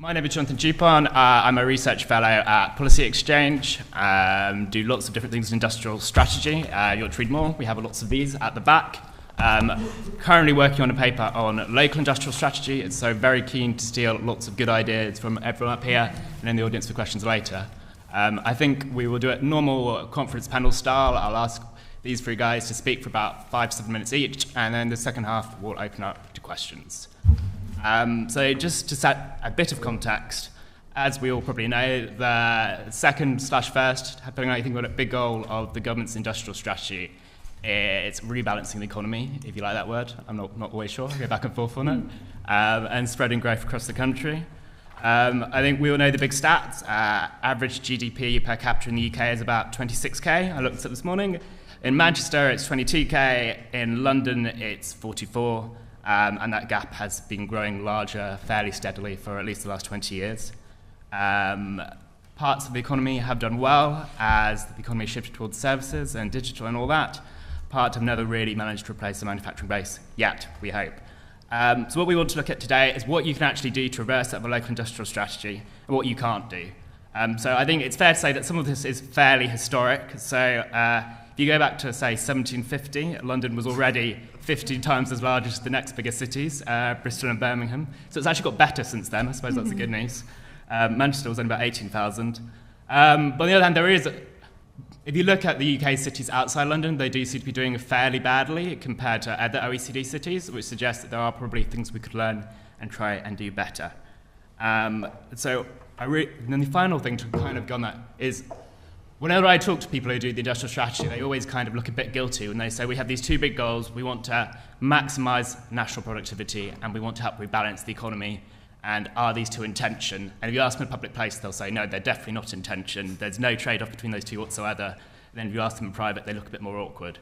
My name is Jonathan Dupont. I'm a research fellow at Policy Exchange, do lots of different things in industrial strategy. You want to read more? We have lots of these at the back. Currently working on a paper on local industrial strategy, and so very keen to steal lots of good ideas from everyone up here and in the audience for questions later. I think we will do it normal conference panel style. I'll ask these three guys to speak for about 5 to 7 minutes each, and then the second half we'll open up to questions. So just to set a bit of context, as we all probably know, the second/first, depending on how you think about it, big goal of the government's industrial strategy is rebalancing the economy, if you like that word. I'm not always sure. I go back and forth on it. And spreading growth across the country. I think we all know the big stats. Average GDP per capita in the UK is about 26k. I looked at this morning. In Manchester, it's 22k. In London, it's 44. And that gap has been growing larger fairly steadily for at least the last 20 years. Parts of the economy have done well as the economy shifted towards services and digital and all that. Parts have never really managed to replace the manufacturing base yet, we hope. So what we want to look at today is what you can actually do to reverse that with a local industrial strategy and what you can't do. So I think it's fair to say that some of this is fairly historic. So if you go back to, say, 1750, London was already 50 times as large as the next biggest cities, Bristol and Birmingham. So it's actually got better since then. I suppose that's the good news. Manchester was only about 18,000. But on the other hand, there is, if you look at the UK cities outside London, they do seem to be doing fairly badly compared to other OECD cities, which suggests that there are probably things we could learn and try and do better. And then the final thing to kind of go on that is, whenever I talk to people who do the industrial strategy, they always kind of look a bit guilty when they say we have these two big goals. We want to maximize national productivity and we want to help rebalance the economy. And are these two in tension? And if you ask them in a public place, they'll say, no, they're definitely not in tension. There's no trade-off between those two whatsoever. And then if you ask them in private, they look a bit more awkward.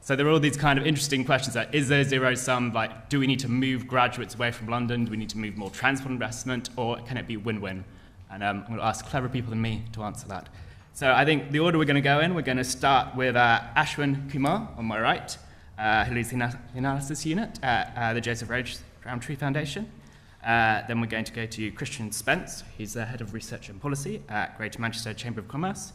So there are all these kind of interesting questions like, is there zero sum? Like, do we need to move graduates away from London? Do we need to move more transport investment? Or can it be win-win? And I'm going to ask clever people than me to answer that. So I think the order we're going to go in, we're going to start with Ashwin Kumar on my right, who leads the analysis unit at the Joseph Rowntree Foundation. Then we're going to go to Spence, who's the head of research and policy at Greater Manchester Chamber of Commerce.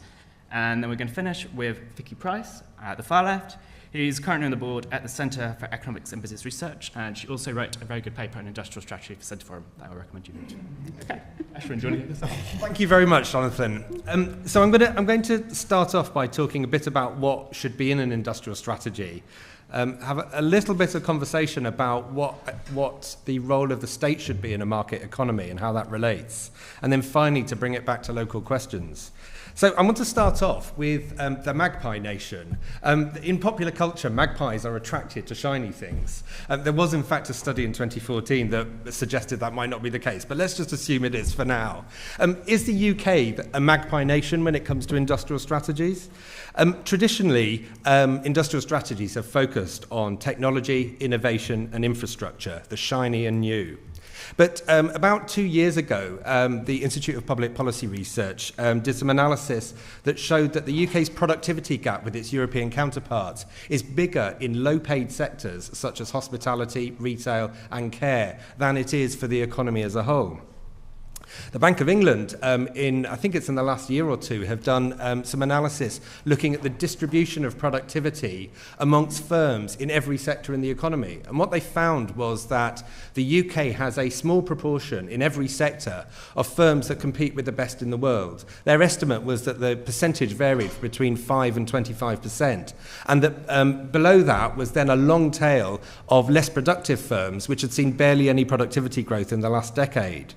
And then we're going to finish with Vicky Pryce at the far left, who's currently on the board at the Centre for Economics and Business Research, and she also wrote a very good paper on industrial strategy for Centre Forum that I would recommend you read. Okay, Ashwin, do you want to get this off? Thank you very much, Jonathan. So I'm going to start off by talking a bit about what should be in an industrial strategy. Have a little bit of conversation about what the role of the state should be in a market economy and how that relates, and then finally to bring it back to local questions. So I want to start off with the magpie nation. In popular culture, magpies are attracted to shiny things. There was, in fact, a study in 2014 that suggested that might not be the case, but let's just assume it is for now. Is the UK a magpie nation when it comes to industrial strategies? Traditionally, industrial strategies have focused on technology, innovation, and infrastructure, the shiny and new. But about 2 years ago, the Institute of Public Policy Research did some analysis that showed that the UK's productivity gap with its European counterparts is bigger in low-paid sectors such as hospitality, retail and care than it is for the economy as a whole. The Bank of England, I think it's in the last year or two, have done some analysis looking at the distribution of productivity amongst firms in every sector in the economy. And what they found was that the UK has a small proportion in every sector of firms that compete with the best in the world. Their estimate was that the percentage varied between 5 and 25%. And that below that was then a long tail of less productive firms, which had seen barely any productivity growth in the last decade.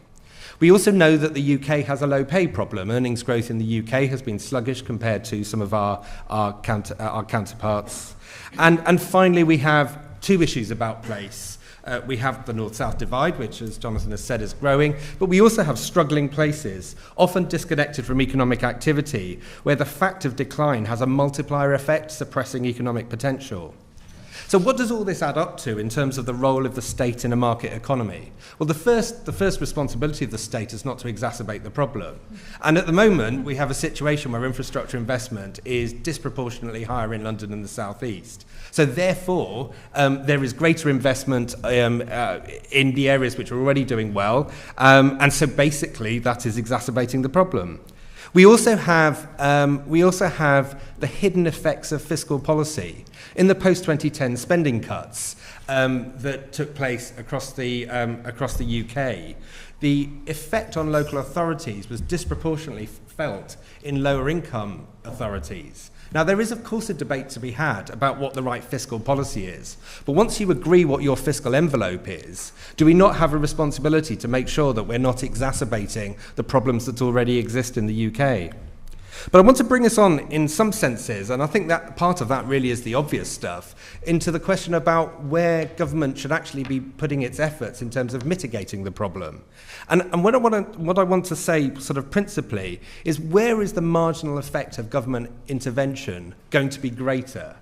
We also know that the UK has a low pay problem. Earnings growth in the UK has been sluggish compared to some of our counterparts. And finally, we have two issues about place. We have the north-south divide, which, as Jonathan has said, is growing, but we also have struggling places, often disconnected from economic activity, where the fact of decline has a multiplier effect, suppressing economic potential. So what does all this add up to in terms of the role of the state in a market economy? Well, the first responsibility of the state is not to exacerbate the problem. And at the moment, we have a situation where infrastructure investment is disproportionately higher in London and the South East. So therefore, there is greater investment in the areas which are already doing well. And so basically, that is exacerbating the problem. We also have the hidden effects of fiscal policy. In the post-2010 spending cuts that took place across the UK, the effect on local authorities was disproportionately felt in lower income authorities. Now, there is, of course, a debate to be had about what the right fiscal policy is. But once you agree what your fiscal envelope is, do we not have a responsibility to make sure that we're not exacerbating the problems that already exist in the UK? But I want to bring us on, in some senses, and I think that part of that really is the obvious stuff, into the question about where government should actually be putting its efforts in terms of mitigating the problem. And what I want to say sort of principally is, where is the marginal effect of government intervention going to be greater?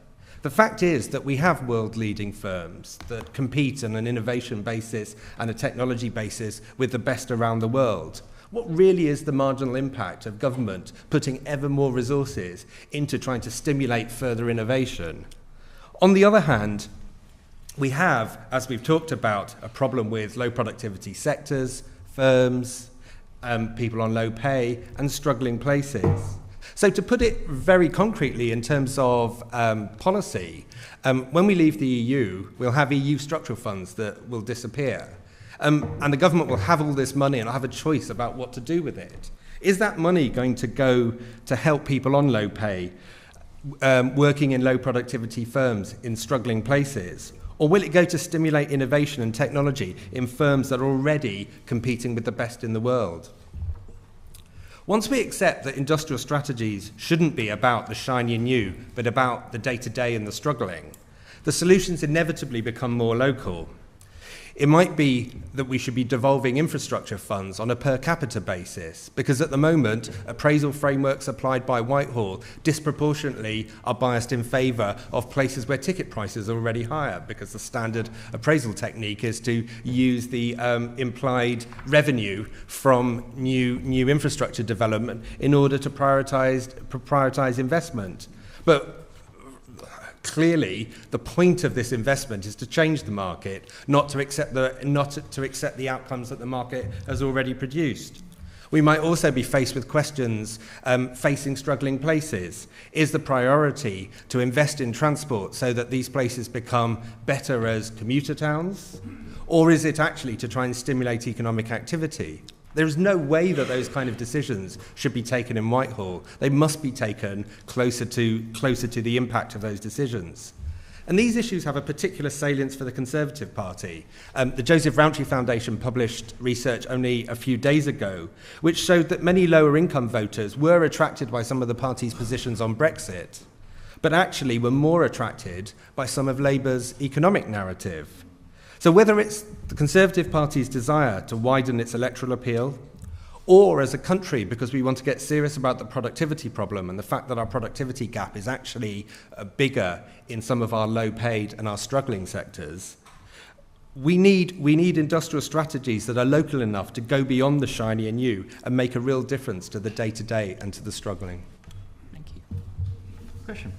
The fact is that we have world-leading firms that compete on an innovation basis and a technology basis with the best around the world. What really is the marginal impact of government putting ever more resources into trying to stimulate further innovation? On the other hand, we have, as we've talked about, a problem with low productivity sectors, firms, people on low pay, and struggling places. So to put it very concretely in terms of policy, when we leave the EU, we'll have EU structural funds that will disappear. And the government will have all this money and have a choice about what to do with it. Is that money going to go to help people on low pay, working in low productivity firms in struggling places? Or will it go to stimulate innovation and technology in firms that are already competing with the best in the world? Once we accept that industrial strategies shouldn't be about the shiny and new, but about the day-to-day and the struggling, the solutions inevitably become more local. It might be that we should be devolving infrastructure funds on a per capita basis, because at the moment, appraisal frameworks applied by Whitehall disproportionately are biased in favour of places where ticket prices are already higher, because the standard appraisal technique is to use the implied revenue from new infrastructure development in order to prioritise investment. But clearly, the point of this investment is to change the market, not to accept the outcomes that the market has already produced. We might also be faced with questions facing struggling places. Is the priority to invest in transport so that these places become better as commuter towns? Or is it actually to try and stimulate economic activity? There is no way that those kind of decisions should be taken in Whitehall. They must be taken closer to the impact of those decisions. And these issues have a particular salience for the Conservative Party. The Joseph Rowntree Foundation published research only a few days ago, which showed that many lower income voters were attracted by some of the party's positions on Brexit, but actually were more attracted by some of Labour's economic narrative. So whether it's the Conservative Party's desire to widen its electoral appeal, or as a country because we want to get serious about the productivity problem and the fact that our productivity gap is actually bigger in some of our low-paid and our struggling sectors, we need industrial strategies that are local enough to go beyond the shiny and new and make a real difference to the day-to-day and to the struggling. Thank you. Question.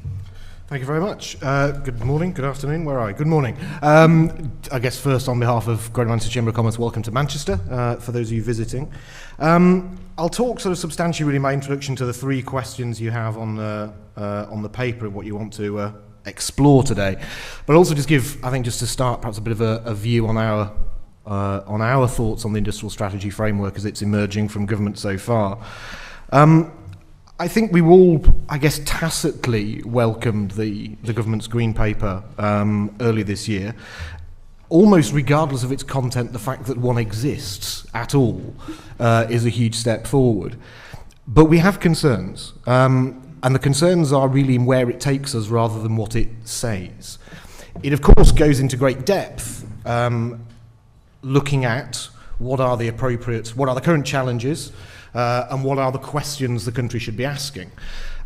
Thank you very much. Good morning, good afternoon, where are I? Good morning. I guess first, on behalf of Greater Manchester Chamber of Commerce, welcome to Manchester, for those of you visiting. I'll talk sort of substantially really my introduction to the three questions you have on the paper and what you want to explore today, but also just give, I think, just to start, perhaps a bit of a view on our thoughts on the industrial strategy framework as it's emerging from government so far. I think we all, I guess, tacitly welcomed the government's Green Paper early this year. Almost regardless of its content, the fact that one exists at all is a huge step forward. But we have concerns, and the concerns are really in where it takes us rather than what it says. It, of course, goes into great depth, looking at what are the current challenges, and what are the questions the country should be asking.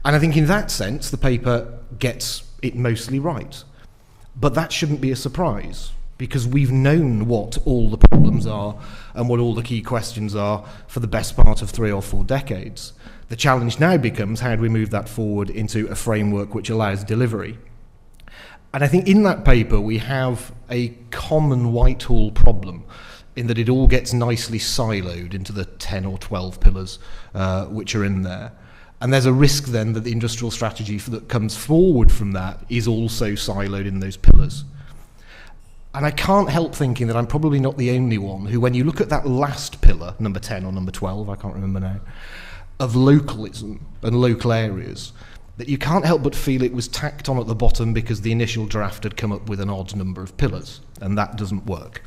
And I think in that sense, the paper gets it mostly right. But that shouldn't be a surprise, because we've known what all the problems are and what all the key questions are for the best part of 3 or 4 decades. The challenge now becomes, how do we move that forward into a framework which allows delivery? And I think in that paper we have a common Whitehall problem, in that it all gets nicely siloed into the 10 or 12 pillars which are in there. And there's a risk then that the industrial strategy that comes forward from that is also siloed in those pillars. And I can't help thinking that I'm probably not the only one who, when you look at that last pillar, number 10 or number 12, I can't remember now, of localism and local areas, that you can't help but feel it was tacked on at the bottom because the initial draft had come up with an odd number of pillars, and that doesn't work.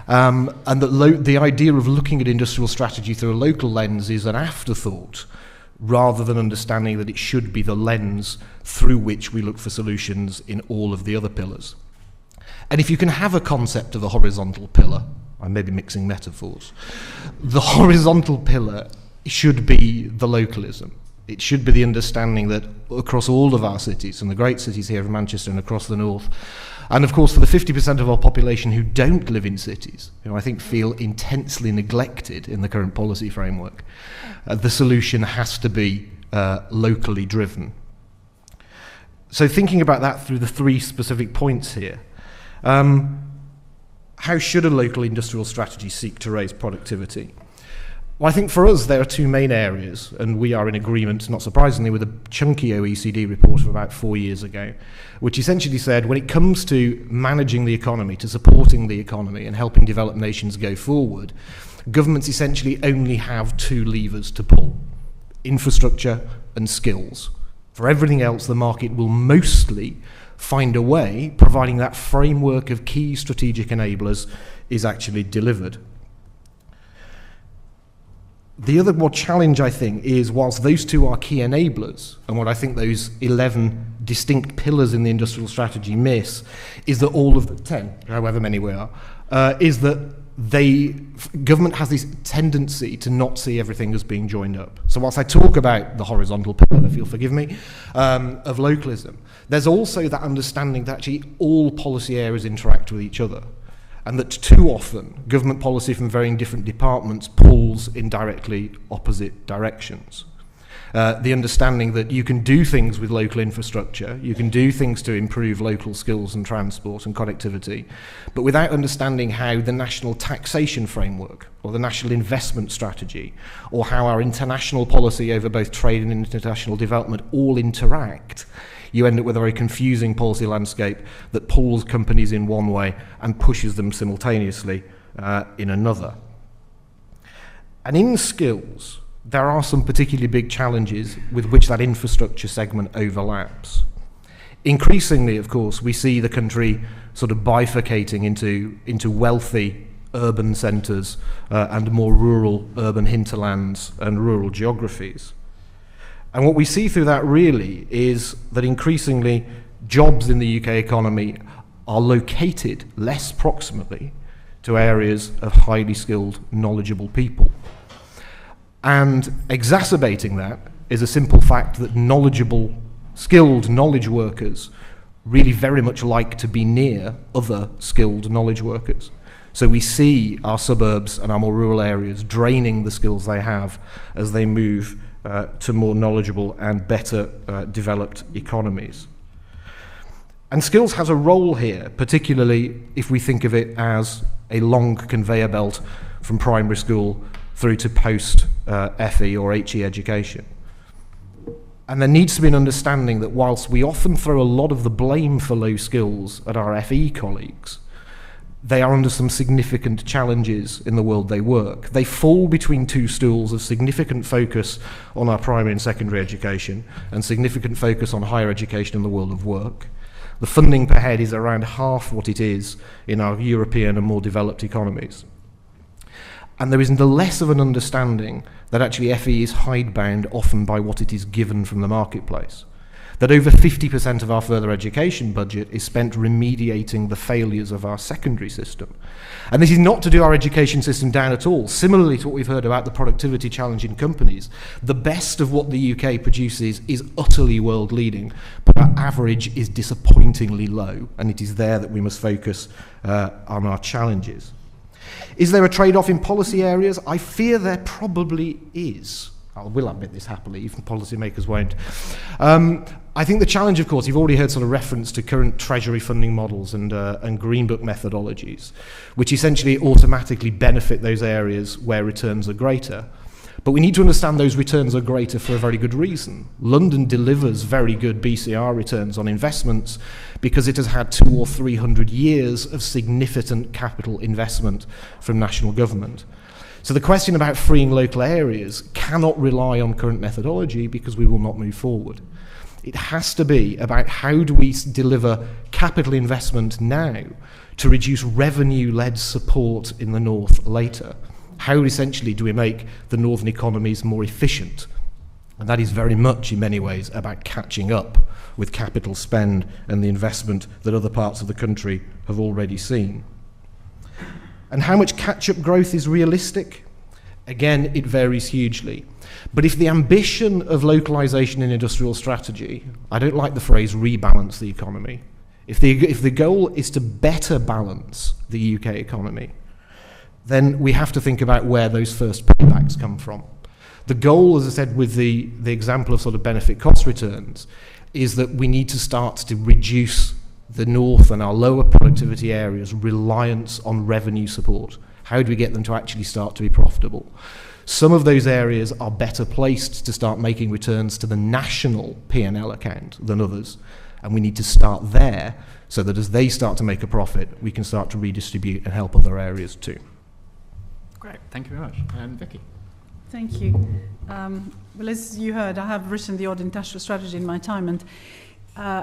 And that the idea of looking at industrial strategy through a local lens is an afterthought, rather than understanding that it should be the lens through which we look for solutions in all of the other pillars. And if you can have a concept of a horizontal pillar, I may be mixing metaphors, the horizontal pillar should be the localism. It should be the understanding that across all of our cities, and the great cities here of Manchester and across the north, and of course for the 50% of our population who don't live in cities, who I think feel intensely neglected in the current policy framework, the solution has to be locally driven. So thinking about that through the 3 specific points here, how should a local industrial strategy seek to raise productivity? Well, I think for us there are 2 main areas, and we are in agreement, not surprisingly, with a chunky OECD report of about 4 years ago, which essentially said when it comes to managing the economy, to supporting the economy and helping developed nations go forward, governments essentially only have 2 levers to pull: infrastructure and skills. For everything else, the market will mostly find a way, providing that framework of key strategic enablers is actually delivered. The other more challenge, I think, is whilst those 2 are key enablers, and what I think those 11 distinct pillars in the industrial strategy miss, is that all of the 10, however many we are, is that government has this tendency to not see everything as being joined up. So whilst I talk about the horizontal pillar, if you'll forgive me, of localism, there's also that understanding that actually all policy areas interact with each other, and that too often government policy from varying different departments pulls in directly opposite directions. The understanding that you can do things with local infrastructure, you can do things to improve local skills and transport and connectivity, but without understanding how the national taxation framework or the national investment strategy or how our international policy over both trade and international development all interact, you end up with a very confusing policy landscape that pulls companies in one way and pushes them simultaneously in another. And in skills, there are some particularly big challenges with which that infrastructure segment overlaps. Increasingly, of course, we see the country sort of bifurcating into wealthy urban centres and more rural urban hinterlands and rural geographies. And what we see through that really is that increasingly jobs in the UK economy are located less proximately to areas of highly skilled, knowledgeable people. And exacerbating that is a simple fact that knowledgeable, skilled knowledge workers really very much like to be near other skilled knowledge workers. So we see our suburbs and our more rural areas draining the skills they have as they move to more knowledgeable and better developed economies. And skills has a role here, particularly if we think of it as a long conveyor belt from primary school through to post-FE or HE education. And there needs to be an understanding that whilst we often throw a lot of the blame for low skills at our FE colleagues, they are under some significant challenges in the world they work. They fall between 2 stools of significant focus on our primary and secondary education and significant focus on higher education in the world of work. The funding per head is around half what it is in our European and more developed economies. And there isn't less of an understanding that actually FE is hidebound often by what it is given from the marketplace. that over 50% of our further education budget is spent remediating the failures of our secondary system. And this is not to do our education system down at all. Similarly to what we've heard about the productivity challenge in companies, the best of what the UK produces is utterly world-leading, but our average is disappointingly low, and it is there that we must focus on our challenges. Is there a trade-off in policy areas? I fear there probably is. I will admit this happily, even policymakers won't. I think the challenge, of course, you've already heard sort of reference to current Treasury funding models and Green Book methodologies, which essentially automatically benefit those areas where returns are greater. But we need to understand those returns are greater for a very good reason. London delivers very good BCR returns on investments because it has had 200 or 300 years of significant capital investment from national government. So the question about freeing local areas cannot rely on current methodology because we will not move forward. It has to be about how do we deliver capital investment now to reduce revenue-led support in the north later. How essentially do we make the northern economies more efficient? And that is very much, in many ways, about catching up with capital spend and the investment that other parts of the country have already seen. And how much catch-up growth is realistic? Again, it varies hugely. But if the ambition of localisation in industrial strategy, I don't like the phrase rebalance the economy, if the goal is to better balance the UK economy, then we have to think about where those first paybacks come from. The goal, as I said, with the example of sort of benefit cost returns, is that we need to start to reduce the north and our lower productivity areas' reliance on revenue support. How do we get them to actually start to be profitable? Some of those areas are better placed to start making returns to the national P&L account than others, and we need to start there so that as they start to make a profit, we can start to redistribute and help other areas too. Great, thank you very much. And Vicky. Thank you. Well, as you heard, I have written the odd industrial strategy in my time, and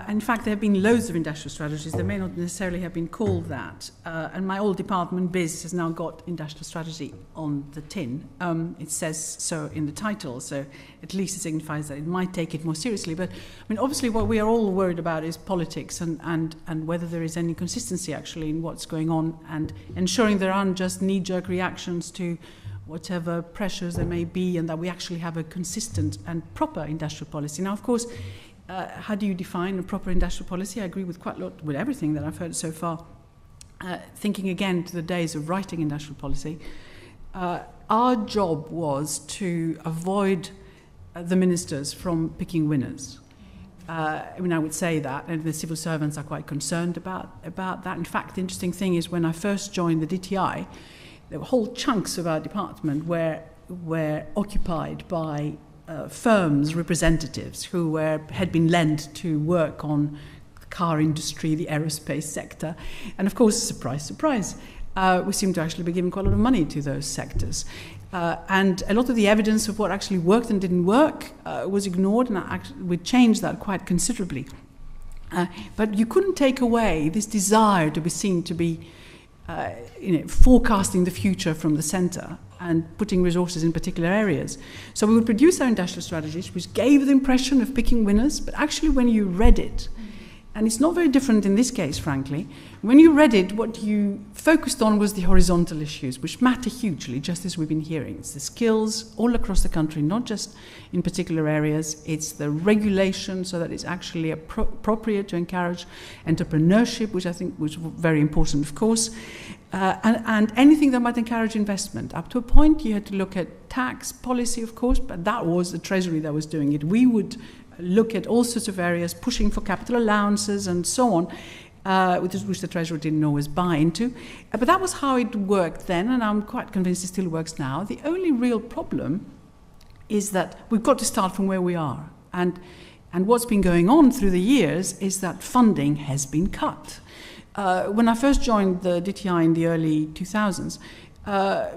in fact, there have been loads of industrial strategies. They may not necessarily have been called that. And my old department, Biz, has now got industrial strategy on the tin. It says so in the title, so at least it signifies that it might take it more seriously. But I mean, obviously, what we are all worried about is politics and whether there is any consistency actually in what's going on, and ensuring there aren't just knee-jerk reactions to whatever pressures there may be, and that we actually have a consistent and proper industrial policy. Now, of course, how do you define a proper industrial policy? I agree with quite a lot with everything that I've heard so far. Thinking again to the days of writing industrial policy, our job was to avoid the ministers from picking winners. I mean, I would say that, and the civil servants are quite concerned about that. In fact, the interesting thing is when I first joined the DTI, there were whole chunks of our department were occupied by firms' representatives who had been lent to work on the car industry, the aerospace sector. And of course, surprise, surprise, we seem to actually be giving quite a lot of money to those sectors. And a lot of the evidence of what actually worked and didn't work was ignored, and we changed that quite considerably. But you couldn't take away this desire to be seen to be forecasting the future from the centre and putting resources in particular areas. So we would produce our industrial strategies, which gave the impression of picking winners, but actually when you read it, and it's not very different in this case, frankly, when you read it, what you focused on was the horizontal issues, which matter hugely, just as we've been hearing. It's the skills all across the country, not just in particular areas. It's the regulation so that it's actually appropriate to encourage entrepreneurship, which I think was very important, of course, and anything that might encourage investment. Up to a point, you had to look at tax policy, of course, but that was the Treasury that was doing it. We would look at all sorts of areas, pushing for capital allowances and so on, which the Treasury didn't always buy into. But that was how it worked then, and I'm quite convinced it still works now. The only real problem is that we've got to start from where we are. And what's been going on through the years is that funding has been cut. When I first joined the DTI in the early 2000s,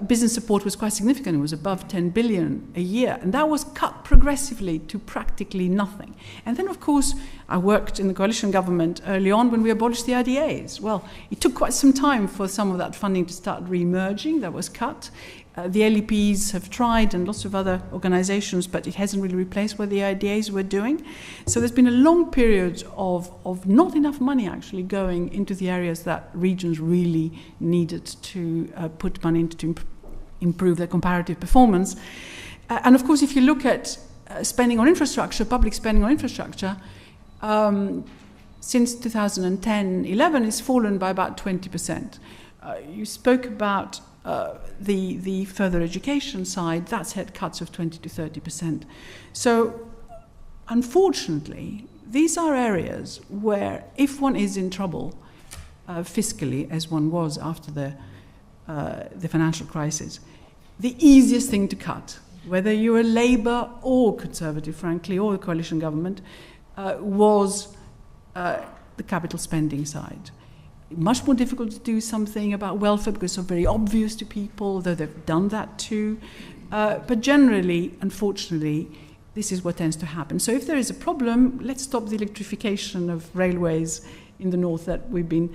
business support was quite significant. It was above 10 billion a year, and that was cut progressively to practically nothing. And then, of course, I worked in the coalition government early on when we abolished the IDAs. Well, it took quite some time for some of that funding to start re-emerging. That was cut. The LEPs have tried, and lots of other organizations, but it hasn't really replaced what the IDAs were doing. So there's been a long period of not enough money actually going into the areas that regions really needed to put money into to improve their comparative performance. And of course, if you look at spending on infrastructure, public spending on infrastructure, since 2010-11, it's fallen by about 20%. You spoke about the further education side, that's had cuts of 20 to 30%. So, unfortunately, these are areas where if one is in trouble fiscally, as one was after the financial crisis, the easiest thing to cut, whether you're a Labour or Conservative, frankly, or a coalition government, was the capital spending side. Much more difficult to do something about welfare because it's very obvious to people, though they've done that too. But generally, unfortunately, this is what tends to happen. So if there is a problem, let's stop the electrification of railways in the north that we've been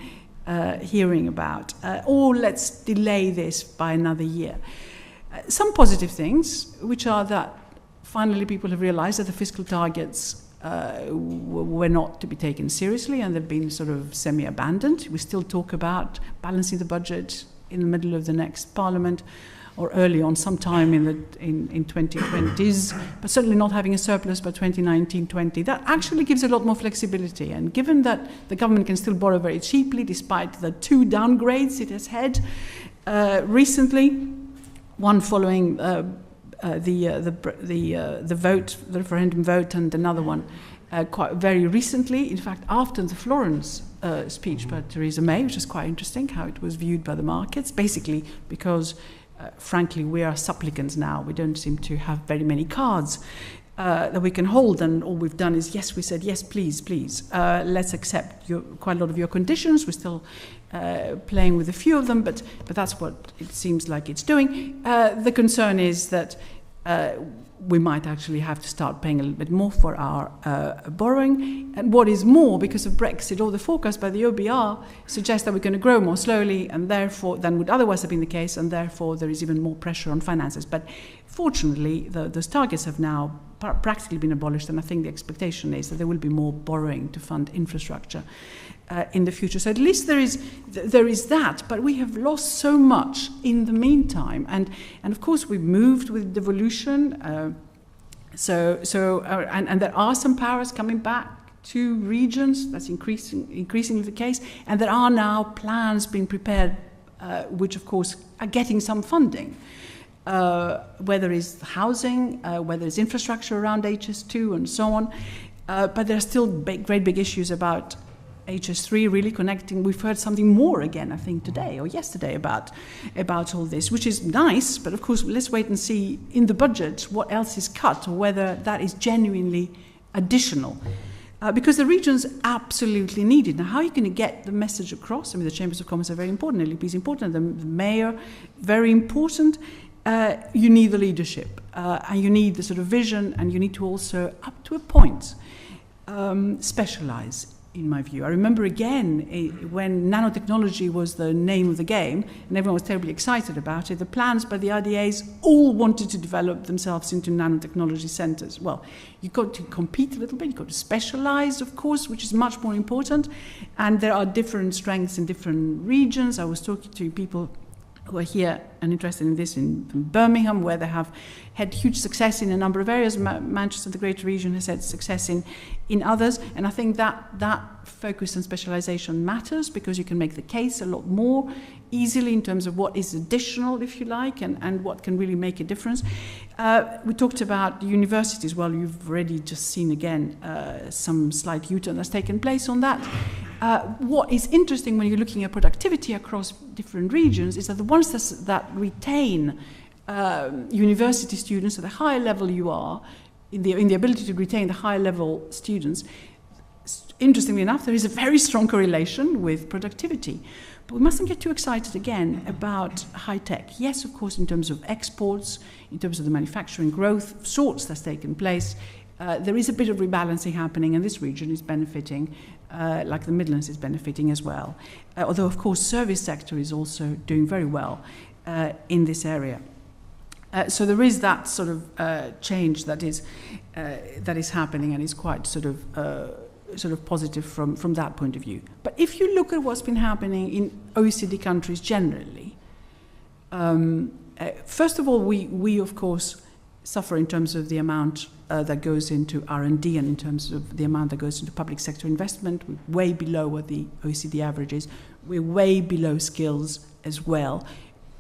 hearing about, or let's delay this by another year. Some positive things, which are that finally people have realized that the fiscal targets were not to be taken seriously, and they've been sort of semi-abandoned. We still talk about balancing the budget in the middle of the next parliament or early on sometime in 2020s, but certainly not having a surplus by 2019-20. That actually gives a lot more flexibility, and given that the government can still borrow very cheaply despite the 2 downgrades it has had recently, one following the vote, the referendum vote, and another one quite very recently. In fact, after the Florence speech by Theresa May, which is quite interesting how it was viewed by the markets, basically because, frankly, we are supplicants now. We don't seem to have very many cards that we can hold, and all we've done is, yes, we said, yes, please, let's accept quite a lot of your conditions. We're still playing with a few of them, but that's what it seems like it's doing. The concern is that we might actually have to start paying a little bit more for our borrowing. And what is more, because of Brexit, all the forecasts by the OBR suggest that we're going to grow more slowly and therefore than would otherwise have been the case, and therefore there is even more pressure on finances. But fortunately, those targets have now practically been abolished, and I think the expectation is that there will be more borrowing to fund infrastructure in the future. So at least there is that, but we have lost so much in the meantime, and of course we've moved with devolution. And there are some powers coming back to regions. That's increasingly the case, and there are now plans being prepared, which of course are getting some funding. Whether it's housing, whether it's infrastructure around HS2 and so on, but there are still great big issues about HS3 really connecting. We've heard something more again, I think, today or yesterday about all this, which is nice, but of course let's wait and see in the budget what else is cut or whether that is genuinely additional. Because the regions absolutely need it. Now, how are you going to get the message across? I mean, the Chambers of Commerce are very important, LEP is important, the mayor, very important. You need the leadership, and you need the sort of vision, and you need to also, up to a point, specialize, in my view. I remember again when nanotechnology was the name of the game, and everyone was terribly excited about it. The plans by the RDAs all wanted to develop themselves into nanotechnology centers. Well, you've got to compete a little bit, you've got to specialize, of course, which is much more important, and there are different strengths in different regions. I was talking to people who are here and interested in this in Birmingham, where they have had huge success in a number of areas. Manchester, the greater region, has had success in others. And I think that focus and specialization matters, because you can make the case a lot more easily in terms of what is additional, if you like, and what can really make a difference. We talked about universities. Well, you've already just seen again some slight U-turn that's taken place on that. What is interesting when you're looking at productivity across different regions is that the ones that retain university students at the higher level you are, in the ability to retain the higher level students, interestingly enough, there is a very strong correlation with productivity. But we mustn't get too excited again about high tech. Yes, of course, in terms of exports, in terms of the manufacturing growth of sorts that's taken place, there is a bit of rebalancing happening, and this region is benefiting, like the Midlands is benefiting as well. Although, of course, service sector is also doing very well in this area. So there is that sort of change that is happening, and is quite sort of positive from that point of view. But if you look at what's been happening in OECD countries generally, first of all, we of course suffer in terms of the amount that goes into R&D and in terms of the amount that goes into public sector investment. We're way below what the OECD average is. We're way below skills as well.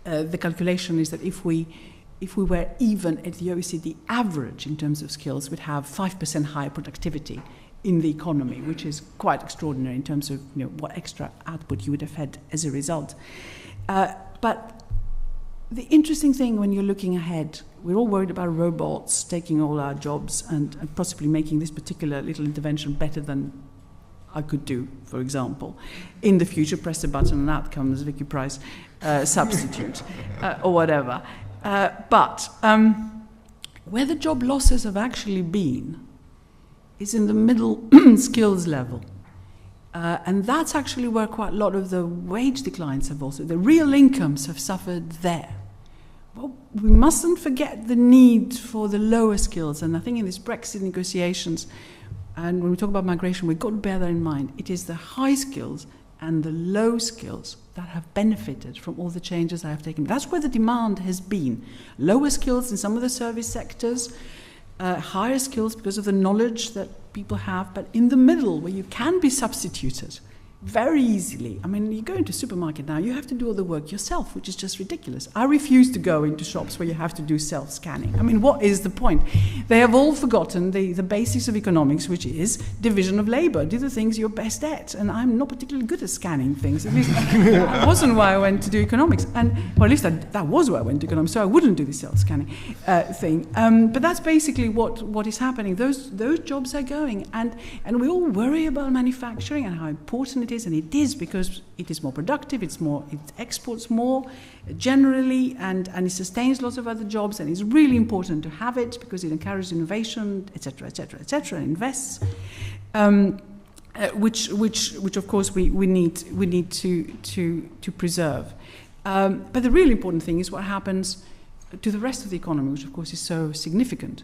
The calculation is that if we were even at the OECD average in terms of skills, we'd have 5% higher productivity in the economy, which is quite extraordinary in terms of what extra output you would have had as a result. But the interesting thing when you're looking ahead, we're all worried about robots taking all our jobs and possibly making this particular little intervention better than I could do, for example. In the future, press a button and out comes Vicky Pryce substitute or whatever. But where the job losses have actually been is in the middle skills level. And that's actually where quite a lot of the wage declines have also, the real incomes have suffered there. Well, we mustn't forget the need for the lower skills. And I think in these Brexit negotiations, and when we talk about migration, we've got to bear that in mind. It is the high skills and the low skills that have benefited from all the changes that have taken. That's where the demand has been. Lower skills in some of the service sectors, higher skills because of the knowledge that people have, but in the middle where you can be substituted very easily. I mean, you go into a supermarket now, you have to do all the work yourself, which is just ridiculous. I refuse to go into shops where you have to do self-scanning. I mean, what is the point? They have all forgotten the basics of economics, which is division of labor. Do the things you're best at. And I'm not particularly good at scanning things. At least that wasn't why I went to do economics. And, well, at least that was why I went to economics, so I wouldn't do the self-scanning thing. But that's basically what is happening. Those jobs are going. And we all worry about manufacturing and how important it is, and it is because it is more productive, it exports more generally, and it sustains lots of other jobs, and it's really important to have it because it encourages innovation, etc., etc., etc., and invests, which of course we need to preserve. But the really important thing is what happens to the rest of the economy, which of course is so significant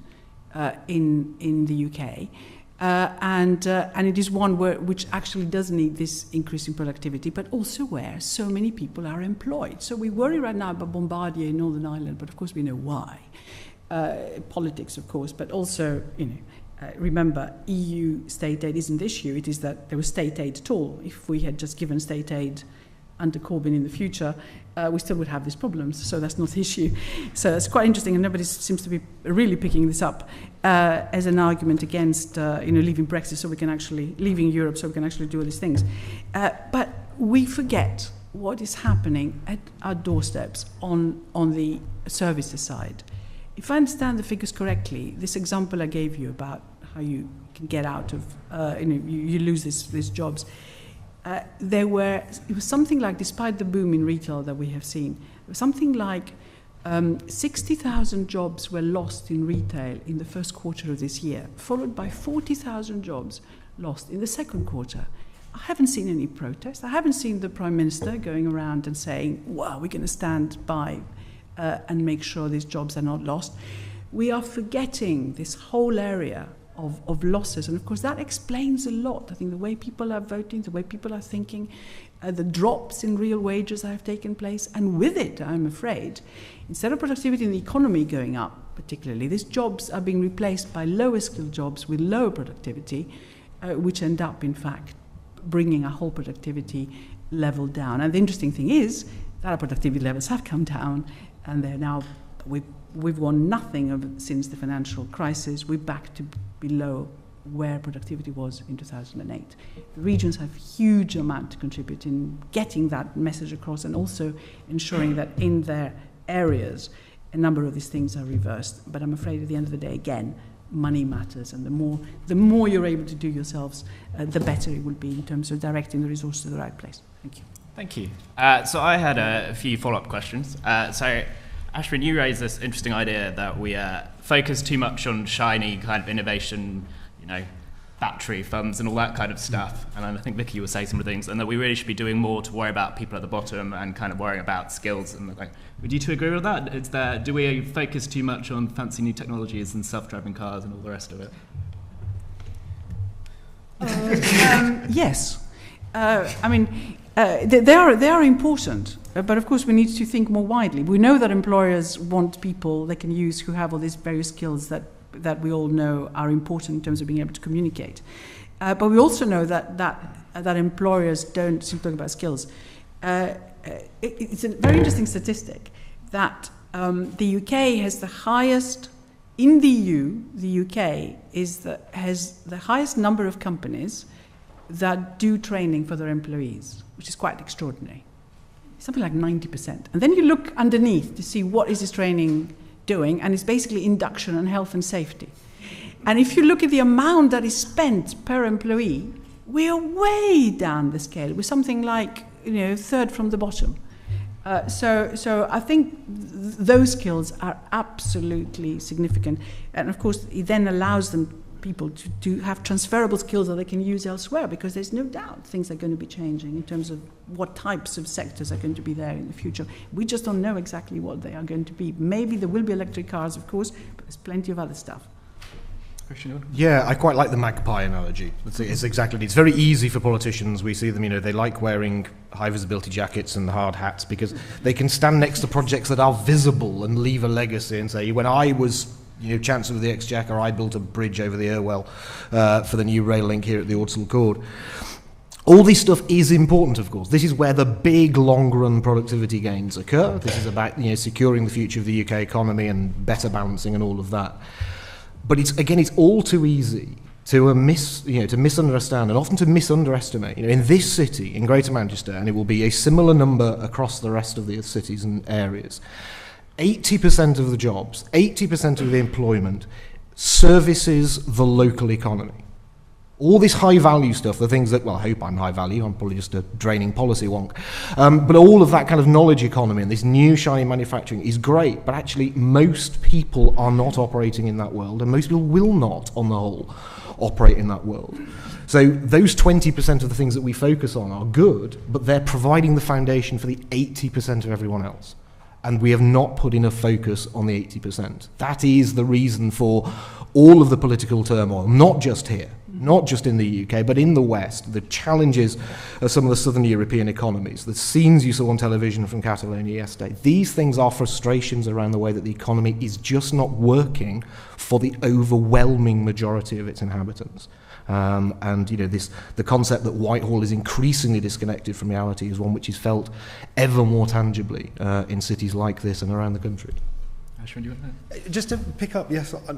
in the UK. And it is one which actually does need this increase in productivity, but also where so many people are employed. So we worry right now about Bombardier in Northern Ireland, but of course we know why. Politics, of course, but also, remember, EU state aid isn't the issue. It is that there was state aid at all. If we had just given state aid under Corbyn in the future, we still would have these problems. So that's not the issue. So it's quite interesting, and nobody seems to be really picking this up as an argument against, leaving Brexit, so we can actually leaving Europe, so we can actually do all these things. But we forget what is happening at our doorsteps on the services side. If I understand the figures correctly, this example I gave you about how you can get out of, you lose these jobs. It was something like, despite the boom in retail that we have seen, it was something like 60,000 jobs were lost in retail in the first quarter of this year, followed by 40,000 jobs lost in the second quarter. I haven't seen any protest. I haven't seen the Prime Minister going around and saying, well, we're going to stand by and make sure these jobs are not lost. We are forgetting this whole area of losses. And of course, that explains a lot. I think the way people are voting, the way people are thinking, the drops in real wages that have taken place. And with it, I'm afraid, instead of productivity in the economy going up, particularly, these jobs are being replaced by lower skilled jobs with lower productivity, which end up, in fact, bringing our whole productivity level down. And the interesting thing is that our productivity levels have come down, and they're now, we've won nothing since the financial crisis. We're back to below where productivity was in 2008. The regions have a huge amount to contribute in getting that message across, and also ensuring that in their areas a number of these things are reversed. But I'm afraid at the end of the day, again, money matters, and the more you're able to do yourselves, the better it will be in terms of directing the resources to the right place. Thank you. Thank you. So I had a few follow-up questions. So Ashwin, you raised this interesting idea that we focus too much on shiny kind of innovation, battery funds and all that kind of stuff. And I think Vicky will say some of the things, and that we really should be doing more to worry about people at the bottom and kind of worrying about skills. And like, would you two agree with that? Do we focus too much on fancy new technologies and self-driving cars and all the rest of it? Yes. They are important, but of course we need to think more widely. We know that employers want people they can use who have all these various skills that we all know are important in terms of being able to communicate. But we also know that employers don't simply talk about skills. It's a very interesting statistic that the UK has the highest, in the EU, the UK has the highest number of companies that do training for their employees, which is quite extraordinary. Something like 90%. And then you look underneath to see what is this training doing, and it's basically induction and health and safety. And if you look at the amount that is spent per employee, we are way down the scale. We're something like, third from the bottom. So I think those skills are absolutely significant. And of course, it then allows people to have transferable skills that they can use elsewhere, because there's no doubt things are going to be changing in terms of what types of sectors are going to be there in the future. We just don't know exactly what they are going to be. Maybe there will be electric cars, of course, but there's plenty of other stuff. Yeah, I quite like the magpie analogy. It's very easy for politicians. We see them, they like wearing high visibility jackets and hard hats because they can stand next to projects that are visible and leave a legacy and say, when I was Chancellor of the Exchequer, I built a bridge over the Irwell for the new rail link here at the Ordsall Cord. All this stuff is important, of course. This is where the big long-run productivity gains occur. This is about securing the future of the UK economy and better balancing and all of that. But it's all too easy to misunderstand and often to misunderestimate. In this city, in Greater Manchester, and it will be a similar number across the rest of the cities and areas, 80% of the jobs, 80% of the employment services the local economy. All this high-value stuff, the things that, well, I hope I'm high-value, I'm probably just a draining policy wonk, but all of that kind of knowledge economy and this new shiny manufacturing is great, but actually most people are not operating in that world, and most people will not, on the whole, operate in that world. So those 20% of the things that we focus on are good, but they're providing the foundation for the 80% of everyone else. And we have not put enough focus on the 80%. That is the reason for all of the political turmoil, not just here, not just in the UK, but in the West, the challenges of some of the southern European economies, the scenes you saw on television from Catalonia yesterday. These things are frustrations around the way that the economy is just not working for the overwhelming majority of its inhabitants. The concept that Whitehall is increasingly disconnected from reality is one which is felt ever more tangibly in cities like this and around the country. Ashwin, do you want to? Just to pick up,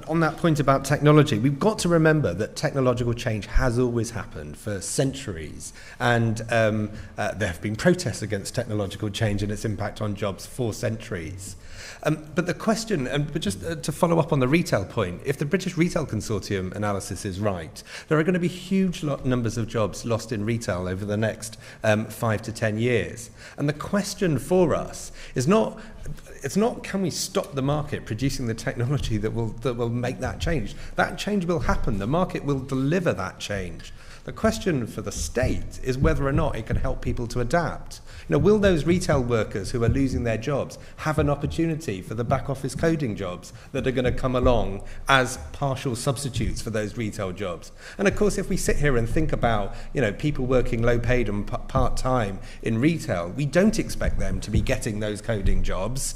on that point about technology, we've got to remember that technological change has always happened for centuries, and there have been protests against technological change and its impact on jobs for centuries. But the question, but just to follow up on the retail point, if the British Retail Consortium analysis is right, there are going to be huge numbers of jobs lost in retail over the next 5 to 10 years. And the question for us is not can we stop the market producing the technology that will make that change. That change will happen. The market will deliver that change. The question for the state is whether or not it can help people to adapt. Will those retail workers who are losing their jobs have an opportunity for the back office coding jobs that are going to come along as partial substitutes for those retail jobs? And of course, if we sit here and think about, people working low paid and part-time in retail, we don't expect them to be getting those coding jobs.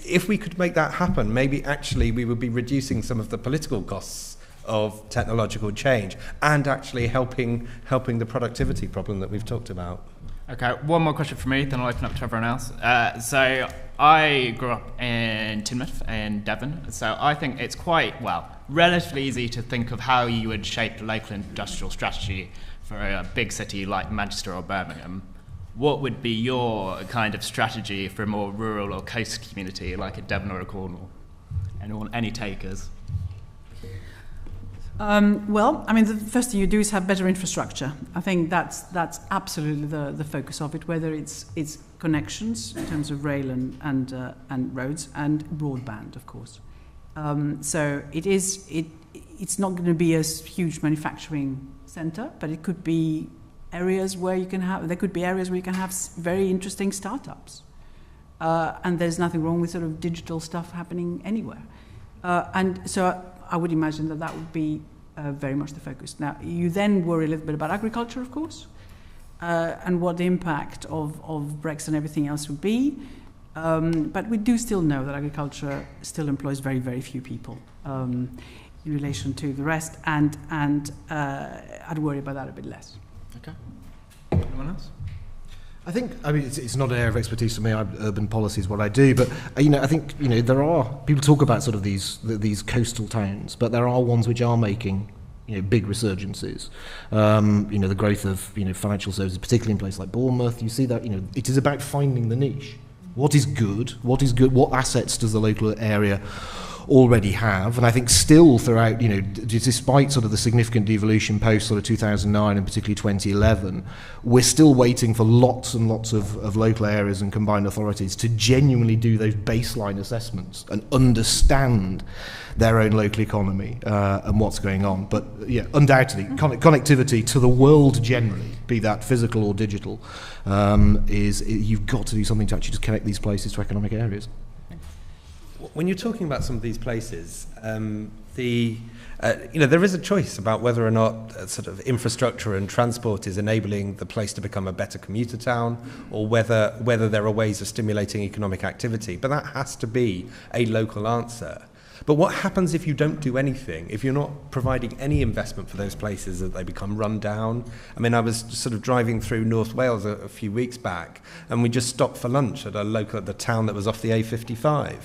If we could make that happen, maybe actually we would be reducing some of the political costs of technological change and actually helping the productivity problem that we've talked about. Okay, one more question from me, then I'll open up to everyone else. So I grew up in Teignmouth in Devon, so I think it's relatively easy to think of how you would shape a local industrial strategy for a big city like Manchester or Birmingham. What would be your kind of strategy for a more rural or coast community like a Devon or a Cornwall? Any takers? The first thing you do is have better infrastructure. I think that's absolutely the focus of it, whether it's connections in terms of rail and roads and broadband, of course. So it's not going to be a huge manufacturing centre, but it could be areas where you can have very interesting startups. And there's nothing wrong with sort of digital stuff happening anywhere. And so I would imagine that would be very much the focus. Now, you then worry a little bit about agriculture, of course, and what the impact of Brexit and everything else would be. But we do still know that agriculture still employs very, very few people in relation to the rest, and I'd worry about that a bit less. Okay. Anyone else? I think, it's not an area of expertise for me. Urban policy is what I do, but I think there are people talk about sort of these coastal towns, but there are ones which are making big resurgences. The growth of financial services, particularly in places like Bournemouth. You see that it is about finding the niche. What is good? What assets does the local area already have? And I think still throughout, despite sort of the significant devolution post sort of 2009 and particularly 2011, we're still waiting for lots and lots of local areas and combined authorities to genuinely do those baseline assessments and understand their own local economy and what's going on. But yeah, undoubtedly, connectivity to the world generally, be that physical or digital, you've got to do something to actually just connect these places to economic areas. When you're talking about some of these places, there is a choice about whether or not sort of infrastructure and transport is enabling the place to become a better commuter town, or whether there are ways of stimulating economic activity. But that has to be a local answer. But what happens if you don't do anything, if you're not providing any investment for those places, that they become run down? I was sort of driving through North Wales a few weeks back, and we just stopped for lunch at the town that was off the A55.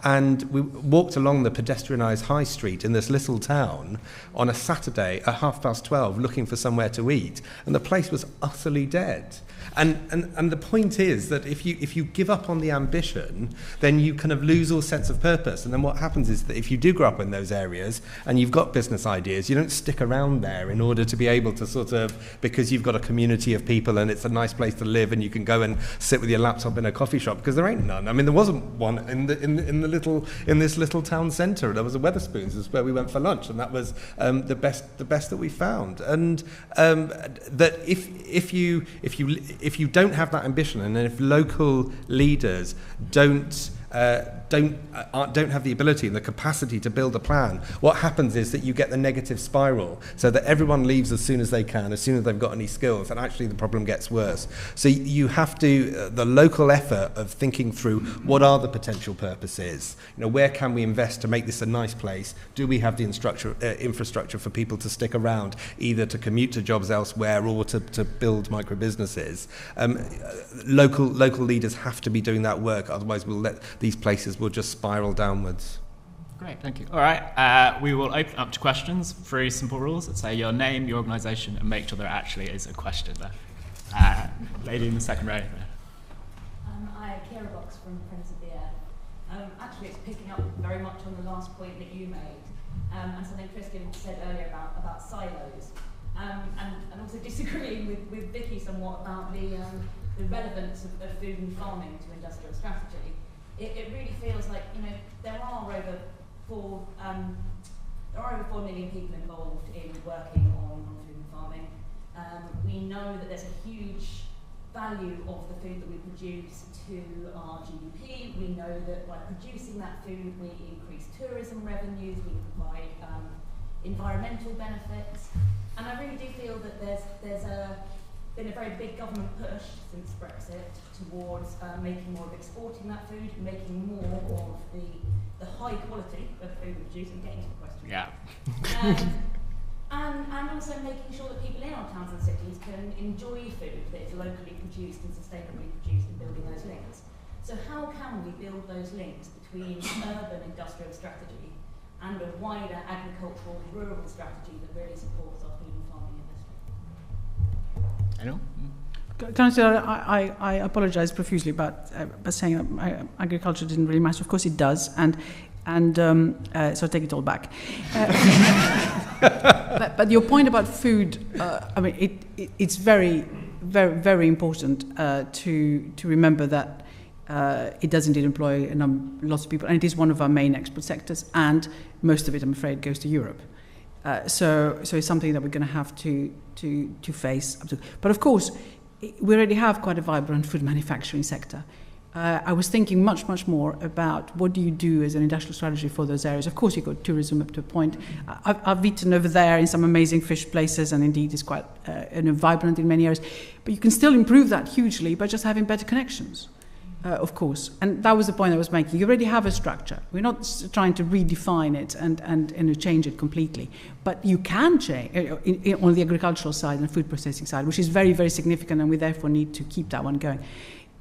And we walked along the pedestrianised high street in this little town on a Saturday at 12:30 looking for somewhere to eat, and the place was utterly dead. And the point is that if you give up on the ambition, then you kind of lose all sense of purpose. And then what happens is that if you do grow up in those areas and you've got business ideas, you don't stick around there in order to be able to sort of, because you've got a community of people and it's a nice place to live and you can go and sit with your laptop in a coffee shop, because there ain't none. There wasn't one in this little town centre. There was a Wetherspoons, is where we went for lunch, and that was the best that we found. And that if you don't have that ambition, and if local leaders don't have the ability and the capacity to build a plan, what happens is that you get the negative spiral, so that everyone leaves as soon as they can, as soon as they've got any skills, and actually the problem gets worse. So you have to, the local effort of thinking through what are the potential purposes, where can we invest to make this a nice place? Do we have the infrastructure for people to stick around, either to commute to jobs elsewhere or to build micro businesses? Local leaders have to be doing that work, otherwise these places will just spiral downwards. Great, thank you. All right, we will open up to questions. 3 simple rules. Let's say your name, your organisation, and make sure there actually is a question there. Lady in the second row. Kira Box from Friends of the Air. Actually, it's picking up very much on the last point that you made, and something Christian said earlier about silos, and also disagreeing with Vicky somewhat about the relevance of food and farming to industrial strategy. It really feels like there are over 4 million people involved in working on food and farming. We know that there's a huge value of the food that we produce to our GDP. We know that by producing that food, we increase tourism revenues, we provide environmental benefits, and I really do feel that there's been a very big government push since Brexit towards making more of exporting that food, making more of the high quality of food we produce, and getting to the question. Yeah. And also making sure that people in our towns and cities can enjoy food that is locally produced and sustainably produced, and building those links. So how can we build those links between urban industrial strategy and a wider agricultural rural strategy that really supports our food and farming industry? Anyone? Can I say I apologise profusely about saying that agriculture didn't really matter. Of course it does, and so I take it all back. But your point about food, it's very, very, very important to remember that it does indeed employ lots of people, and it is one of our main export sectors, and most of it, I'm afraid, goes to Europe. So it's something that we're going to have to face. But of course, we already have quite a vibrant food manufacturing sector. I was thinking much more about what do you do as an industrial strategy for those areas. Of course, you've got tourism up to a point. I've eaten over there in some amazing fish places, and indeed it's quite vibrant in many areas. But you can still improve that hugely by just having better connections, of course. And that was the point I was making. You already have a structure. We're not trying to redefine it and change it completely. But you can change on the agricultural side and food processing side, which is very, very significant, and we therefore need to keep that one going.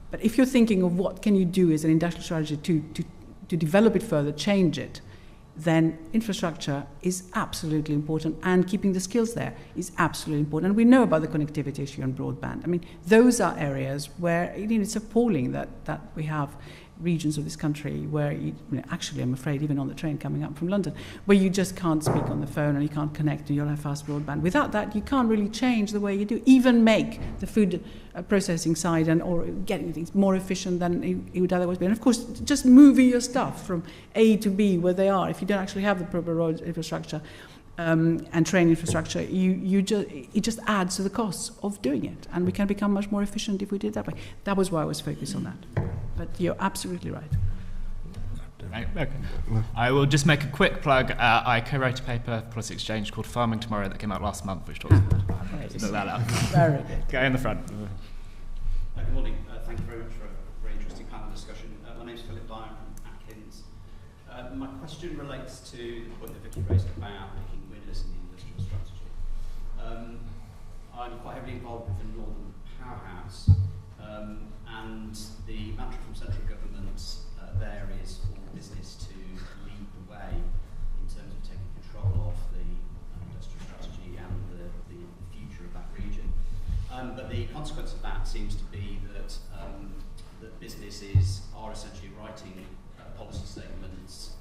But if you're thinking of what can you do as an industrial strategy to develop it further, change it, then infrastructure is absolutely important, and keeping the skills there is absolutely important. And we know about the connectivity issue and broadband. I mean, those are areas where it's appalling that we have regions of this country where actually, I'm afraid, even on the train coming up from London, where you just can't speak on the phone and you can't connect and you don't have fast broadband. Without that, you can't really change the way you do, even make the food processing side or getting things more efficient than it would otherwise be. And of course, just moving your stuff from A to B where they are, if you don't actually have the proper road infrastructure and train infrastructure, it just adds to the costs of doing it. And we can become much more efficient if we did it that way. That was why I was focused on that. But you're absolutely right. Right, okay. I will just make a quick plug. I co-wrote a paper for Policy Exchange called Farming Tomorrow that came out last month, which talks about look that up. Very good. Go in the front. Good morning. Thank you very much for a very interesting panel discussion. My name is Philip Dyer from Atkins. My question relates to the point that Vicky raised about picking winners in the industrial strategy. I'm quite heavily involved with the Northern Powerhouse, and the mantra from central government there is for business to lead the way in terms of taking control of the industrial strategy and the future of that region. But the consequence of that seems to be that businesses are essentially writing policy statements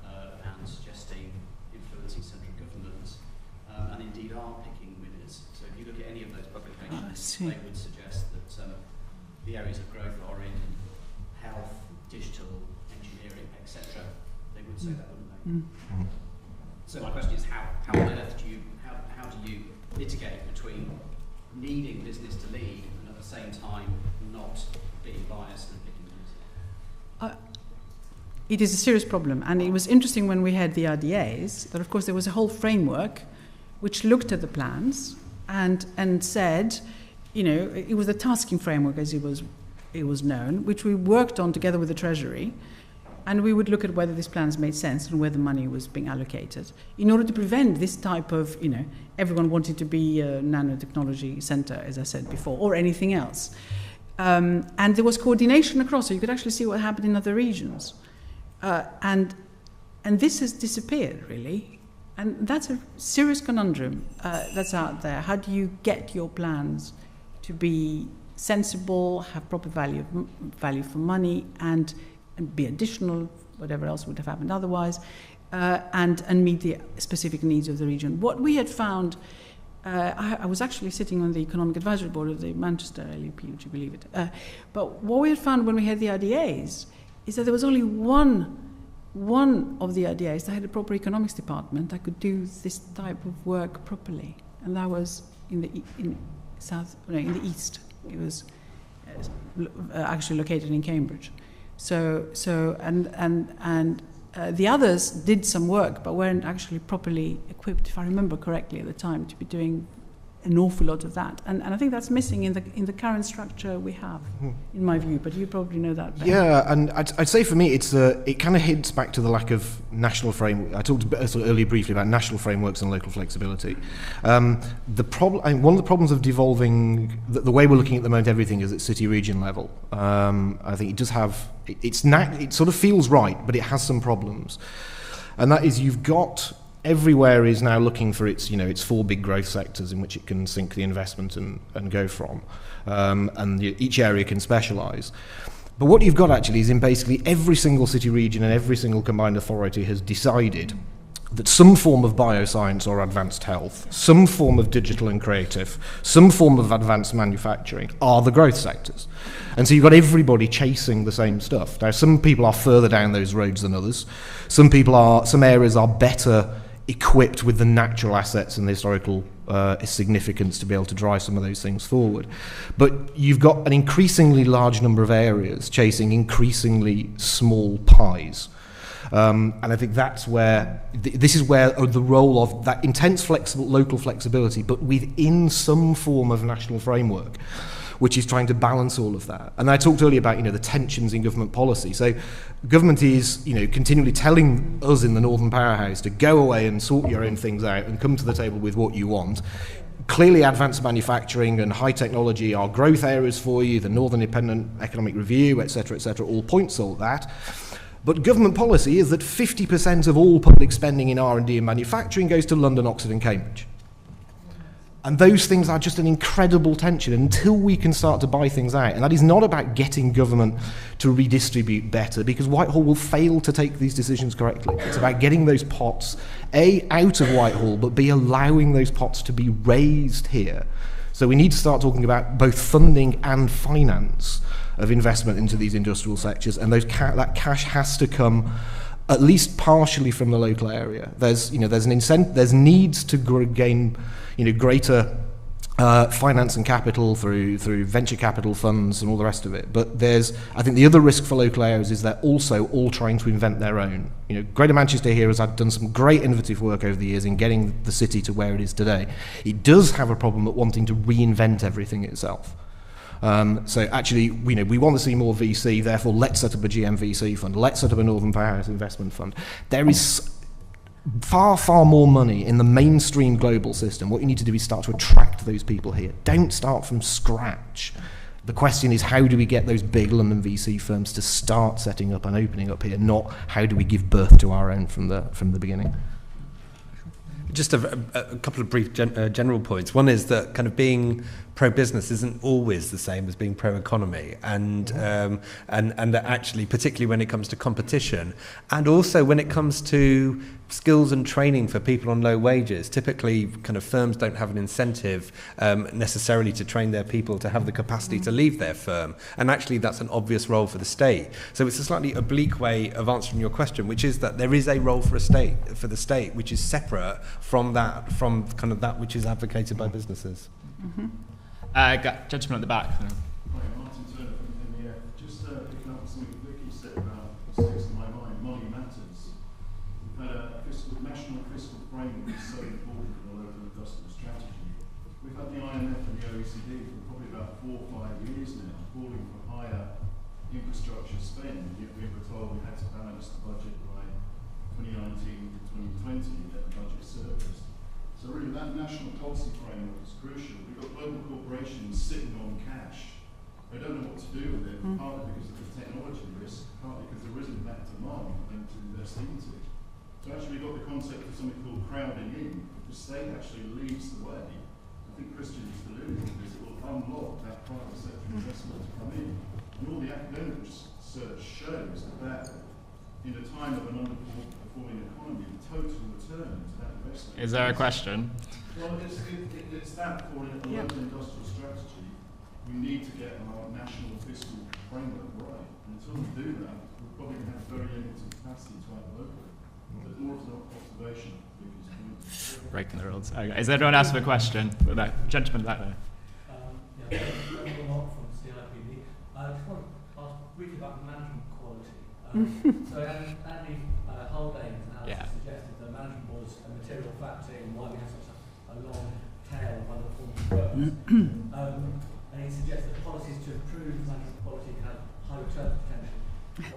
and suggesting influencing central government, and indeed are picking winners. So if you look at any of those publications, they would suggest that the areas of growth are in health, digital, engineering, etc. They would say that, wouldn't they? Mm. So my question is, how on earth do you mitigate between needing business to lead and at the same time not being biased and picking winners? It is a serious problem, and it was interesting when we had the RDAs that, of course, there was a whole framework which looked at the plans and said, it was the tasking framework as it was known, which we worked on together with the Treasury, and we would look at whether these plans made sense and where the money was being allocated in order to prevent this type of, everyone wanted to be a nanotechnology centre, as I said before, or anything else. And there was coordination across, so you could actually see what happened in other regions. And this has disappeared, really. And that's a serious conundrum that's out there. How do you get your plans to be sensible, have proper value for money, and be additional, whatever else would have happened otherwise, and meet the specific needs of the region? What we had found, I was actually sitting on the Economic Advisory Board of the Manchester LEP, would you believe it? But what we had found when we had the RDAs is that there was only one of the RDAs that had a proper economics department that could do this type of work properly, and that was in the east. It was actually located in Cambridge. So the others did some work, but weren't actually properly equipped, if I remember correctly at the time, to be doing an awful lot of that. And I think that's missing in the current structure we have, in my view. But you probably know that better. Yeah, and I'd say for me, it kind of hints back to the lack of national framework. I talked earlier briefly about national frameworks and local flexibility. One of the problems of devolving the way we're looking at the moment, everything is at city region level. I think it does have it sort of feels right, but it has some problems, and that is you've got. Everywhere is now looking for its four big growth sectors in which it can sink the investment and go from, and each area can specialise. But what you've got actually is in basically every single city region and every single combined authority has decided that some form of bioscience or advanced health, some form of digital and creative, some form of advanced manufacturing are the growth sectors. And so you've got everybody chasing the same stuff. Now, some people are further down those roads than others. Some areas are better equipped with the natural assets and the historical significance to be able to drive some of those things forward. But you've got an increasingly large number of areas chasing increasingly small pies. And I think that's where, this is where the role of that intense local flexibility, but within some form of national framework, which is trying to balance all of that. And I talked earlier about, the tensions in government policy. So government is, continually telling us in the Northern Powerhouse to go away and sort your own things out and come to the table with what you want. Clearly, advanced manufacturing and high technology are growth areas for you. The Northern Independent Economic Review, et cetera, all points to all that. But government policy is that 50% of all public spending in R&D and manufacturing goes to London, Oxford and Cambridge. And those things are just an incredible tension until we can start to buy things out. And that is not about getting government to redistribute better, because Whitehall will fail to take these decisions correctly. It's about getting those pots, A, out of Whitehall, but B, allowing those pots to be raised here. So we need to start talking about both funding and finance of investment into these industrial sectors, and that cash has to come at least partially from the local area. There's an incentive, there's needs to gain, greater finance and capital through venture capital funds and all the rest of it. But I think the other risk for local areas is they're also all trying to invent their own. Greater Manchester here has done some great innovative work over the years in getting the city to where it is today. It does have a problem at wanting to reinvent everything itself. So actually, we want to see more VC, therefore let's set up a GMVC fund, let's set up a Northern Powerhouse investment fund. There is far, far more money in the mainstream global system. What you need to do is start to attract those people here. Don't start from scratch. The question is, how do we get those big London VC firms to start setting up and opening up here, not how do we give birth to our own from the beginning? Just a couple of brief general points. One is that kind of being pro-business isn't always the same as being pro-economy, and that actually, particularly when it comes to competition, and also when it comes to skills and training for people on low wages. Typically, kind of firms don't have an incentive necessarily to train their people to have the capacity to leave their firm, and actually that's an obvious role for the state. So it's a slightly oblique way of answering your question, which is that there is a role for the state, which is separate from kind of that which is advocated by businesses. Mm-hmm. Gentleman at the back. Hi, Martin Turner from MEF. Just picking up something Vicky said about sticks in my mind, money matters. We've had a national fiscal framework is so important for the local industrial strategy. We've had the IMF and the OECD for probably about 4 or 5 years now, calling for higher infrastructure spend, yet we were told we had to balance the budget by 2019 to 2020 to get the budget surplus. So really that national policy framework is crucial. We've got global corporations sitting on cash. They don't know what to do with it, partly because of the technology risk, partly because there isn't that demand for them to invest into. So actually we've got the concept of something called crowding in. If the state actually leads the way, I think Christian is alluding to this, it will unlock that private sector investment to come in. And all the academic research shows that in a time of an underperforming economy, the total return to that investment. Is there a question? Well, it's that for a local industrial strategy. We need to get our national fiscal framework right. And until we do that, we're probably going to have very limited capacity to act locally. But more of an observation. Breaking the rules. Okay. Is there anyone else with a question? No. Gentleman back there. From CIPD. I just want to ask briefly about management quality. So Andy Holdane's analysis suggested that management was a material factor in why we have such a long tail of underperforming firms. And he suggests that policies to improve management quality can have high return potential.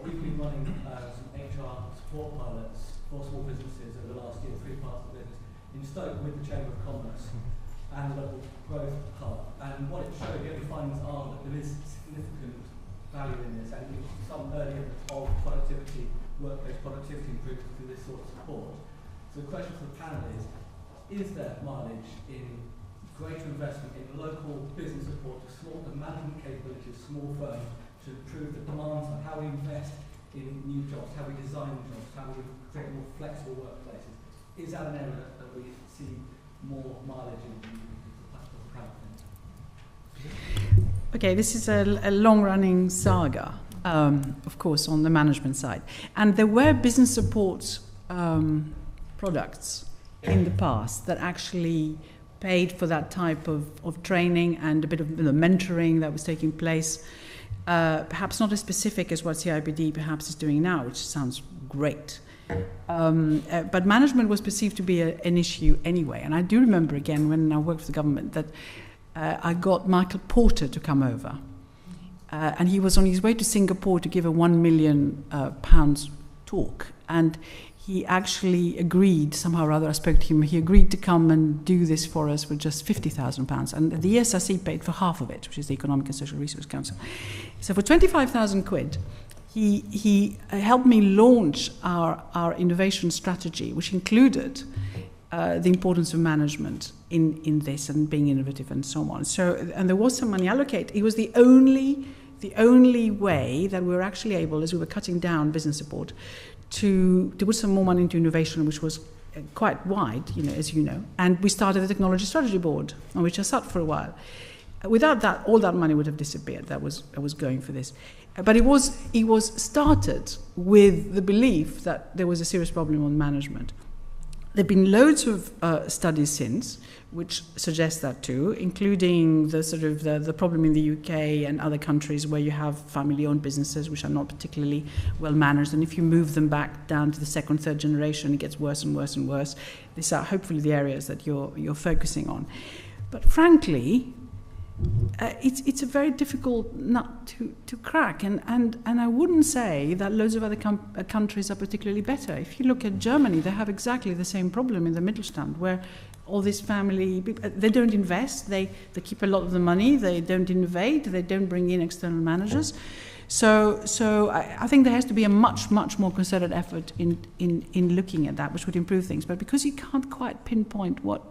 We've been running some HR support pilots for small businesses over the last year, 3 parts of the business, in Stoke with the Chamber of Commerce and the local growth hub. And what it showed, the only findings are that there is significant value in this, and some early evidence of productivity, workplace productivity improvement through this sort of support. So the question for the panel is there mileage in greater investment in local business support to the management capability of small firms to improve the demand side, how we invest in new jobs, how we design jobs, how we create more flexible workplaces? Is that an area that we see more mileage in the practical thing? Okay, this is a long-running saga, of course, on the management side. And there were business support products in the past that actually paid for that type of training and a bit of the mentoring that was taking place. Perhaps not as specific as what CIBD perhaps is doing now, which sounds great. But management was perceived to be an issue anyway. And I do remember, again, when I worked for the government, that I got Michael Porter to come over. And he was on his way to Singapore to give a £1 million talk. And he actually agreed, somehow or other, I spoke to him, he agreed to come and do this for us for just £50,000. And the ESRC paid for half of it, which is the Economic and Social Research Council. So for 25,000 quid, he helped me launch our innovation strategy, which included the importance of management in this and being innovative and so on. So, and there was some money allocated. It was the only way that we were actually able, as we were cutting down business support, to put some more money into innovation, which was quite wide, as you know. And we started the Technology Strategy Board, on which I sat for a while. Without that, all that money would have disappeared. I was going for this. But it was started with the belief that there was a serious problem on management. There have been loads of studies since, which suggest that too, including the problem in the UK and other countries where you have family-owned businesses which are not particularly well managed, and if you move them back down to the second, third generation, it gets worse and worse and worse. These are hopefully the areas that you're focusing on. But frankly, it's a very difficult nut to crack, and I wouldn't say that loads of other countries are particularly better. If you look at Germany, they have exactly the same problem in the Mittelstand, where all this family, they don't invest, they keep a lot of the money, they don't innovate, they don't bring in external managers. So I think there has to be a much more concerted effort in looking at that, which would improve things. But because you can't quite pinpoint what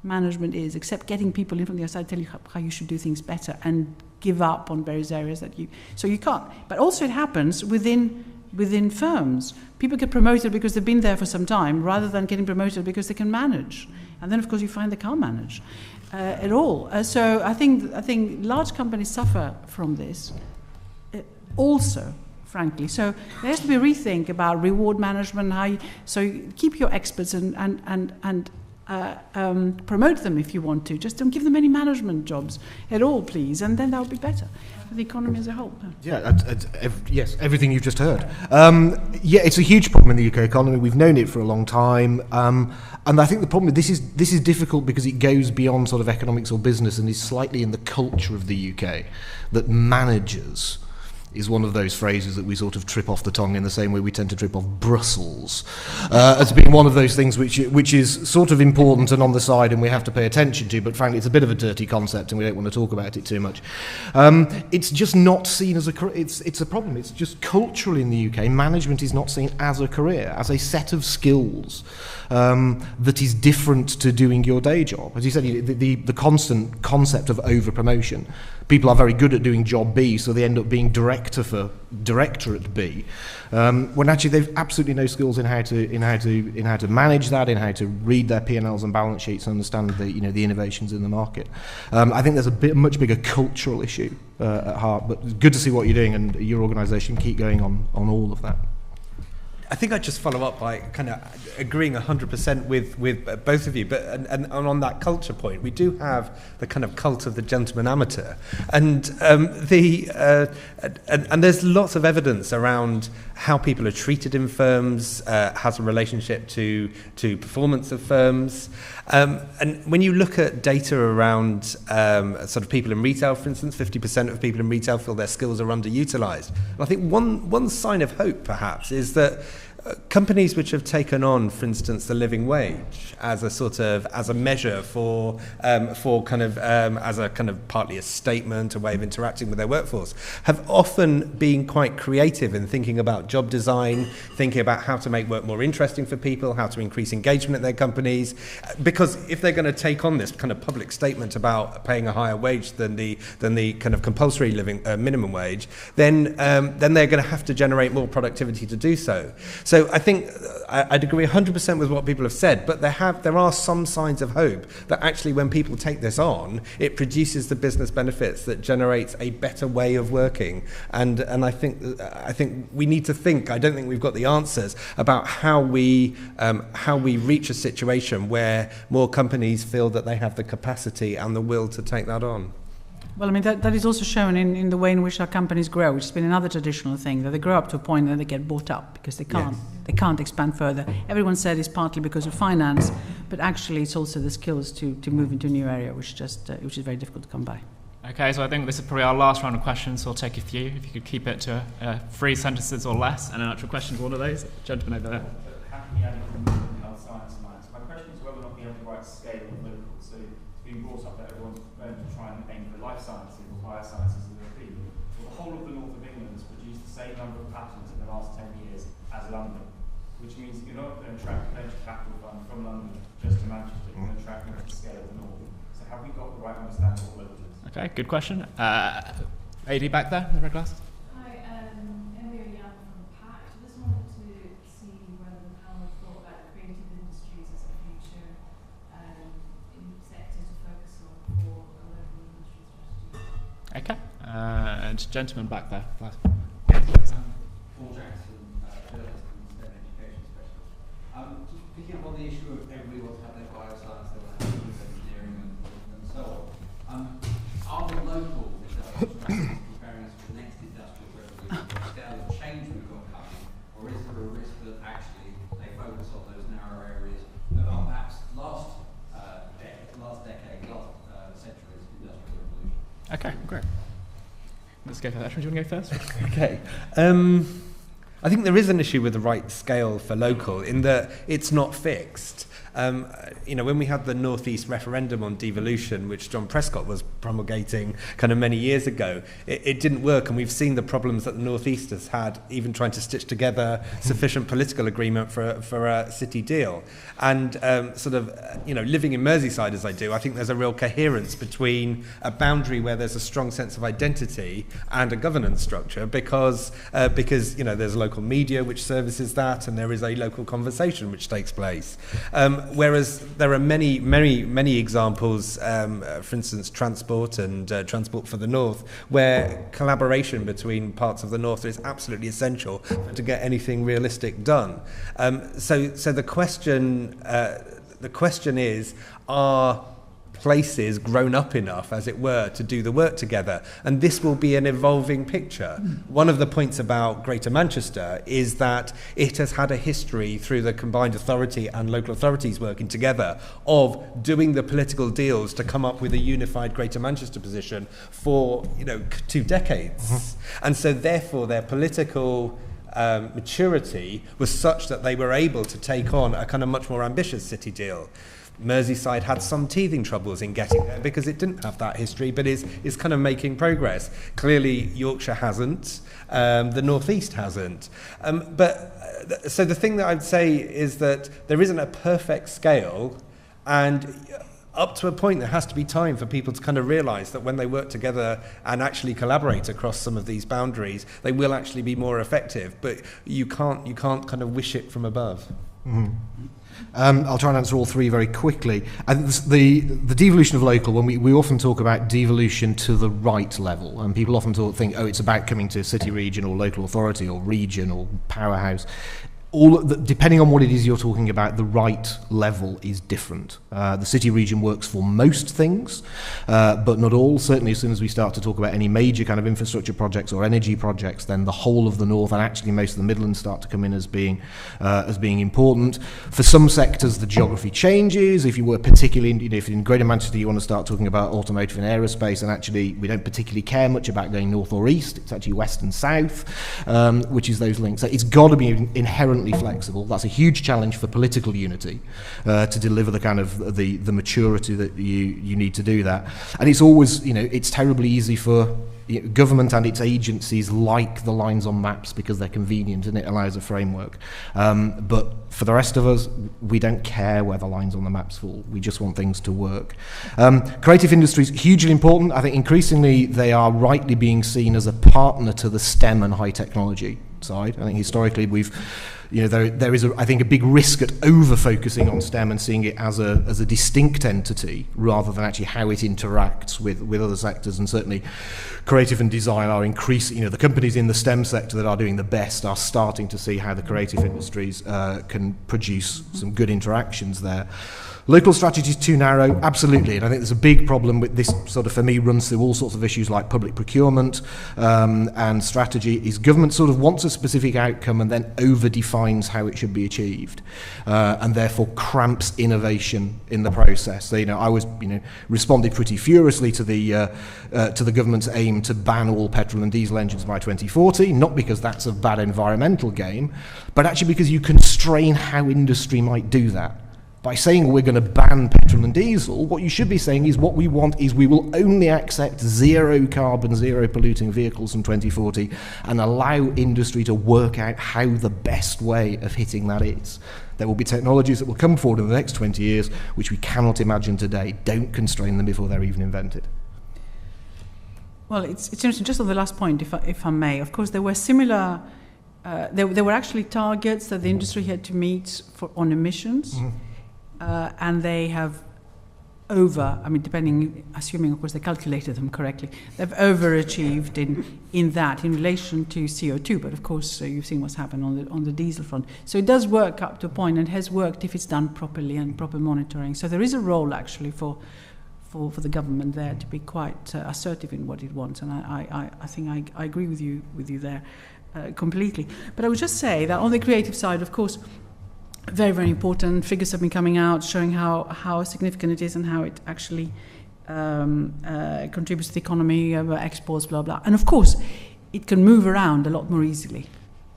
management is, except getting people in from the outside tell you how you should do things better and give up on various areas so you can't. But also it happens within firms. People get promoted because they've been there for some time rather than getting promoted because they can manage. And then of course you find they can't manage at all. So I think large companies suffer from this also, frankly. So there has to be a rethink about reward management, so you keep your experts and promote them if you want to. Just don't give them any management jobs at all, please, and then that would be better for the economy as a whole. Yes, everything you've just heard. It's a huge problem in the UK economy. We've known it for a long time, and I think the problem this is difficult because it goes beyond sort of economics or business and is slightly in the culture of the UK, that managers is one of those phrases that we sort of trip off the tongue in the same way we tend to trip off Brussels as being one of those things which is sort of important and on the side and we have to pay attention to, but frankly it's a bit of a dirty concept and we don't want to talk about it too much. It's just not seen as it's a problem. It's just culturally in the UK, management is not seen as a career, as a set of skills that is different to doing your day job. As you said, the constant concept of over-promotion. People are very good at doing job B, so they end up being director for directorate B, when actually they've absolutely no skills in how to manage that, in how to read their P&Ls and balance sheets and understand the innovations in the market. I think there's a much bigger cultural issue at heart, but it's good to see what you're doing and your organisation keep going on all of that. I think I'd just follow up by kind of agreeing 100% with both of you, but and on that culture point, we do have the kind of cult of the gentleman amateur, and there's lots of evidence around how people are treated in firms, has a relationship to performance of firms, and when you look at data around sort of people in retail, for instance, 50% of people in retail feel their skills are underutilised. And I think one sign of hope, perhaps, is that companies which have taken on, for instance, the living wage as a measure for kind of as a kind of partly a statement, a way of interacting with their workforce, have often been quite creative in thinking about job design, thinking about how to make work more interesting for people, how to increase engagement at their companies. Because if they're going to take on this kind of public statement about paying a higher wage than the kind of compulsory living minimum wage, then they're going to have to generate more productivity to do so. So So I think I'd agree 100% with what people have said, but there are some signs of hope that actually when people take this on, it produces the business benefits that generates a better way of working. And I think we need to think, I don't think we've got the answers, about how we reach a situation where more companies feel that they have the capacity and the will to take that on. Well, I mean, that is also shown in the way in which our companies grow, which has been another traditional thing, that they grow up to a point that they get bought up because they can't expand further. Everyone said it's partly because of finance, but actually it's also the skills to move into a new area, which is very difficult to come by. Okay, so I think this is probably our last round of questions, so I'll take a few. If you could keep it to 3 sentences or less, and an actual question to one of those. Gentleman over there. How can we add in health science and minds? My question is whether or not we have the right scale of local. So it's been brought up that everyone's going to try and aim for life sciences or biosciences in the field. Well, the whole of the north of England has produced the same number of patents in the last 10 years as London, which means you're not going to attract venture capital fund from London just to Manchester, you're going to attract them to the scale of the north. So have we got the right understanding of what local is? Okay, good question. AD back there, the red glasses. Hi, Emily Young from PACT. I just wanted to see whether the panel thought about creative industries as a future sector to focus on for a local industry strategy. Okay, and gentleman back there. Paul Jackson, journalist and STEM education specialist. Just picking up on the issue of everybody wants to have their bioscience, they want to have engineering and so on. Are the local industrial strategies preparing us for the next industrial revolution, the scale of change we've got coming, or is there a risk that actually they focus on those narrow areas that are perhaps last century's industrial revolution? Okay, great. Let's go for that. Do you want to go first? Okay. I think there is an issue with the right scale for local in that it's not fixed. When we had the Northeast referendum on devolution, which John Prescott was promulgating kind of many years ago, it didn't work, and we've seen the problems that the Northeast has had, even trying to stitch together sufficient political agreement for a city deal. And living in Merseyside as I do, I think there's a real coherence between a boundary where there's a strong sense of identity and a governance structure, because there's local media which services that, and there is a local conversation which takes place. Whereas there are many examples, for instance, transport and Transport for the North, where collaboration between parts of the North is absolutely essential to get anything realistic done. So the question is, are places grown up enough, as it were, to do the work together? And this will be an evolving picture. One of the points about Greater Manchester is that it has had a history through the combined authority and local authorities working together of doing the political deals to come up with a unified Greater Manchester position for 2 decades. And so therefore their political maturity was such that they were able to take on a kind of much more ambitious city deal. Merseyside had some teething troubles in getting there because it didn't have that history, but is kind of making progress. Clearly, Yorkshire hasn't. The North East hasn't. So the thing that I'd say is that there isn't a perfect scale, and up to a point there has to be time for people to kind of realise that when they work together and actually collaborate across some of these boundaries, they will actually be more effective. But you can't kind of wish it from above. Mm-hmm. I'll try and answer all 3 very quickly. I think the devolution of local, when we often talk about devolution to the right level, and people often think, it's about coming to city, region, or local authority, or region, or powerhouse. Depending on what it is you're talking about, the right level is different. The city region works for most things, but not all. Certainly as soon as we start to talk about any major kind of infrastructure projects or energy projects, then the whole of the north and actually most of the Midlands start to come in as being important. For some sectors, the geography changes. If you were particularly, if in Greater Manchester you want to start talking about automotive and aerospace, and actually we don't particularly care much about going north or east. It's actually west and south, which is those links. So it's got to be inherently flexible. That's a huge challenge for political unity, to deliver the kind of the maturity that you need to do that. And it's always, it's terribly easy for government and its agencies like the lines on maps because they're convenient and it allows a framework. But for the rest of us, we don't care where the lines on the maps fall. We just want things to work. Creative industries, hugely important. I think increasingly they are rightly being seen as a partner to the STEM and high technology side. I think historically we've there is, I think, a big risk at over-focusing on STEM and seeing it as a distinct entity rather than actually how it interacts with other sectors. And certainly creative and design are increasing, the companies in the STEM sector that are doing the best are starting to see how the creative industries can produce some good interactions there. Local strategy is too narrow, absolutely, and I think there's a big problem with this. Sort of, for me, runs through all sorts of issues like public procurement and strategy. Is government sort of wants a specific outcome and then over-defines how it should be achieved, and therefore cramps innovation in the process. So, I was, responded pretty furiously to the government's aim to ban all petrol and diesel engines by 2040, not because that's a bad environmental game, but actually because you constrain how industry might do that. By saying we're going to ban petrol and diesel, what you should be saying is what we want is we will only accept zero carbon, zero polluting vehicles from 2040 and allow industry to work out how the best way of hitting that is. There will be technologies that will come forward in the next 20 years which we cannot imagine today. Don't constrain them before they're even invented. Well, it's interesting, just on the last point, if I may. Of course, there were similar, there were actually targets that the industry had to meet on emissions. Mm-hmm. And they have assuming of course they calculated them correctly, they've overachieved in relation to CO2. But of course, you've seen what's happened on the diesel front. So it does work up to a point, and has worked if it's done properly and proper monitoring. So there is a role actually for the government there to be quite assertive in what it wants. And I think I agree with you there completely. But I would just say that on the creative side, of course, very, very important. Figures have been coming out showing how significant it is and how it actually contributes to the economy, exports, blah, blah. And of course, it can move around a lot more easily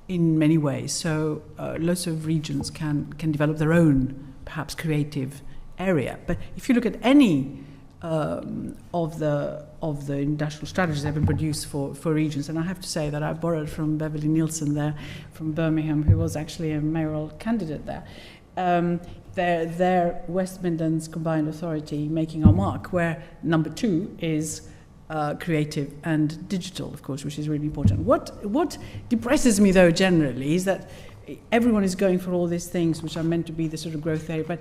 in many ways. So lots of regions can develop their own, perhaps, creative area. But if you look at any of the industrial strategies that have been produced for regions, and I have to say that I borrowed from Beverly Nielsen there from Birmingham, who was actually a mayoral candidate there. Their West Midlands Combined Authority making our mark, where number 2 is creative and digital, of course, which is really important. What depresses me, though, generally, is that everyone is going for all these things which are meant to be the sort of growth area, but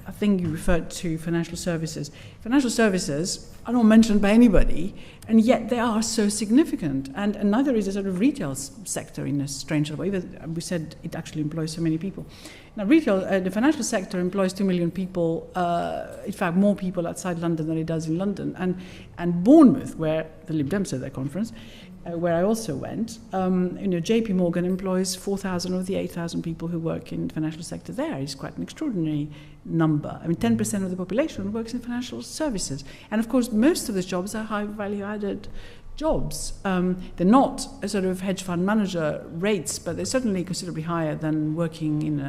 I think you referred to financial services. Financial services are not mentioned by anybody, and yet they are so significant. And neither is the sort of retail sector in a strange way. We said it actually employs so many people. Now, the financial sector employs 2 million people, in fact, more people outside London than it does in London. And Bournemouth, where the Lib Dems had their conference, where I also went, JP Morgan employs 4,000 of the 8,000 people who work in the financial sector there. It's quite an extraordinary number. 10% of the population works in financial services. And of course, most of the jobs are high value added jobs. They're not a sort of hedge fund manager rates, but they're certainly considerably higher than working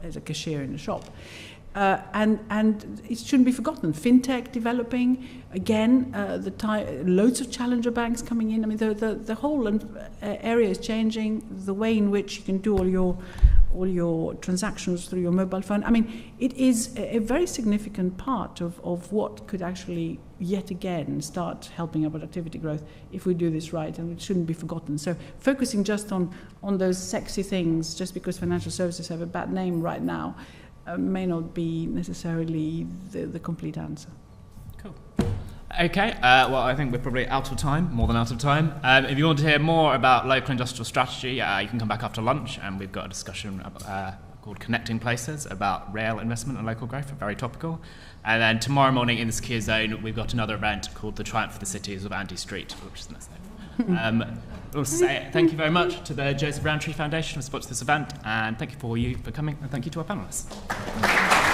as a cashier in a shop. And it shouldn't be forgotten. FinTech developing, again, loads of challenger banks coming in. The whole area is changing. The way in which you can do all your transactions through your mobile phone. It is a very significant part of what could actually yet again start helping our productivity growth if we do this right, and it shouldn't be forgotten. So focusing just on those sexy things, just because financial services have a bad name right now, may not be necessarily the complete answer. Cool. Okay, well, I think we're probably out of time, more than out of time. If you want to hear more about local industrial strategy, you can come back after lunch, and we've got a discussion called Connecting Places about rail investment and local growth, very topical. And then tomorrow morning in the Secure Zone, we've got another event called The Triumph of the Cities of Andy Street, which is the next thing. We'll say thank you very much to the Joseph Rowntree Foundation for sponsoring this event, and thank you for coming, and thank you to our panellists.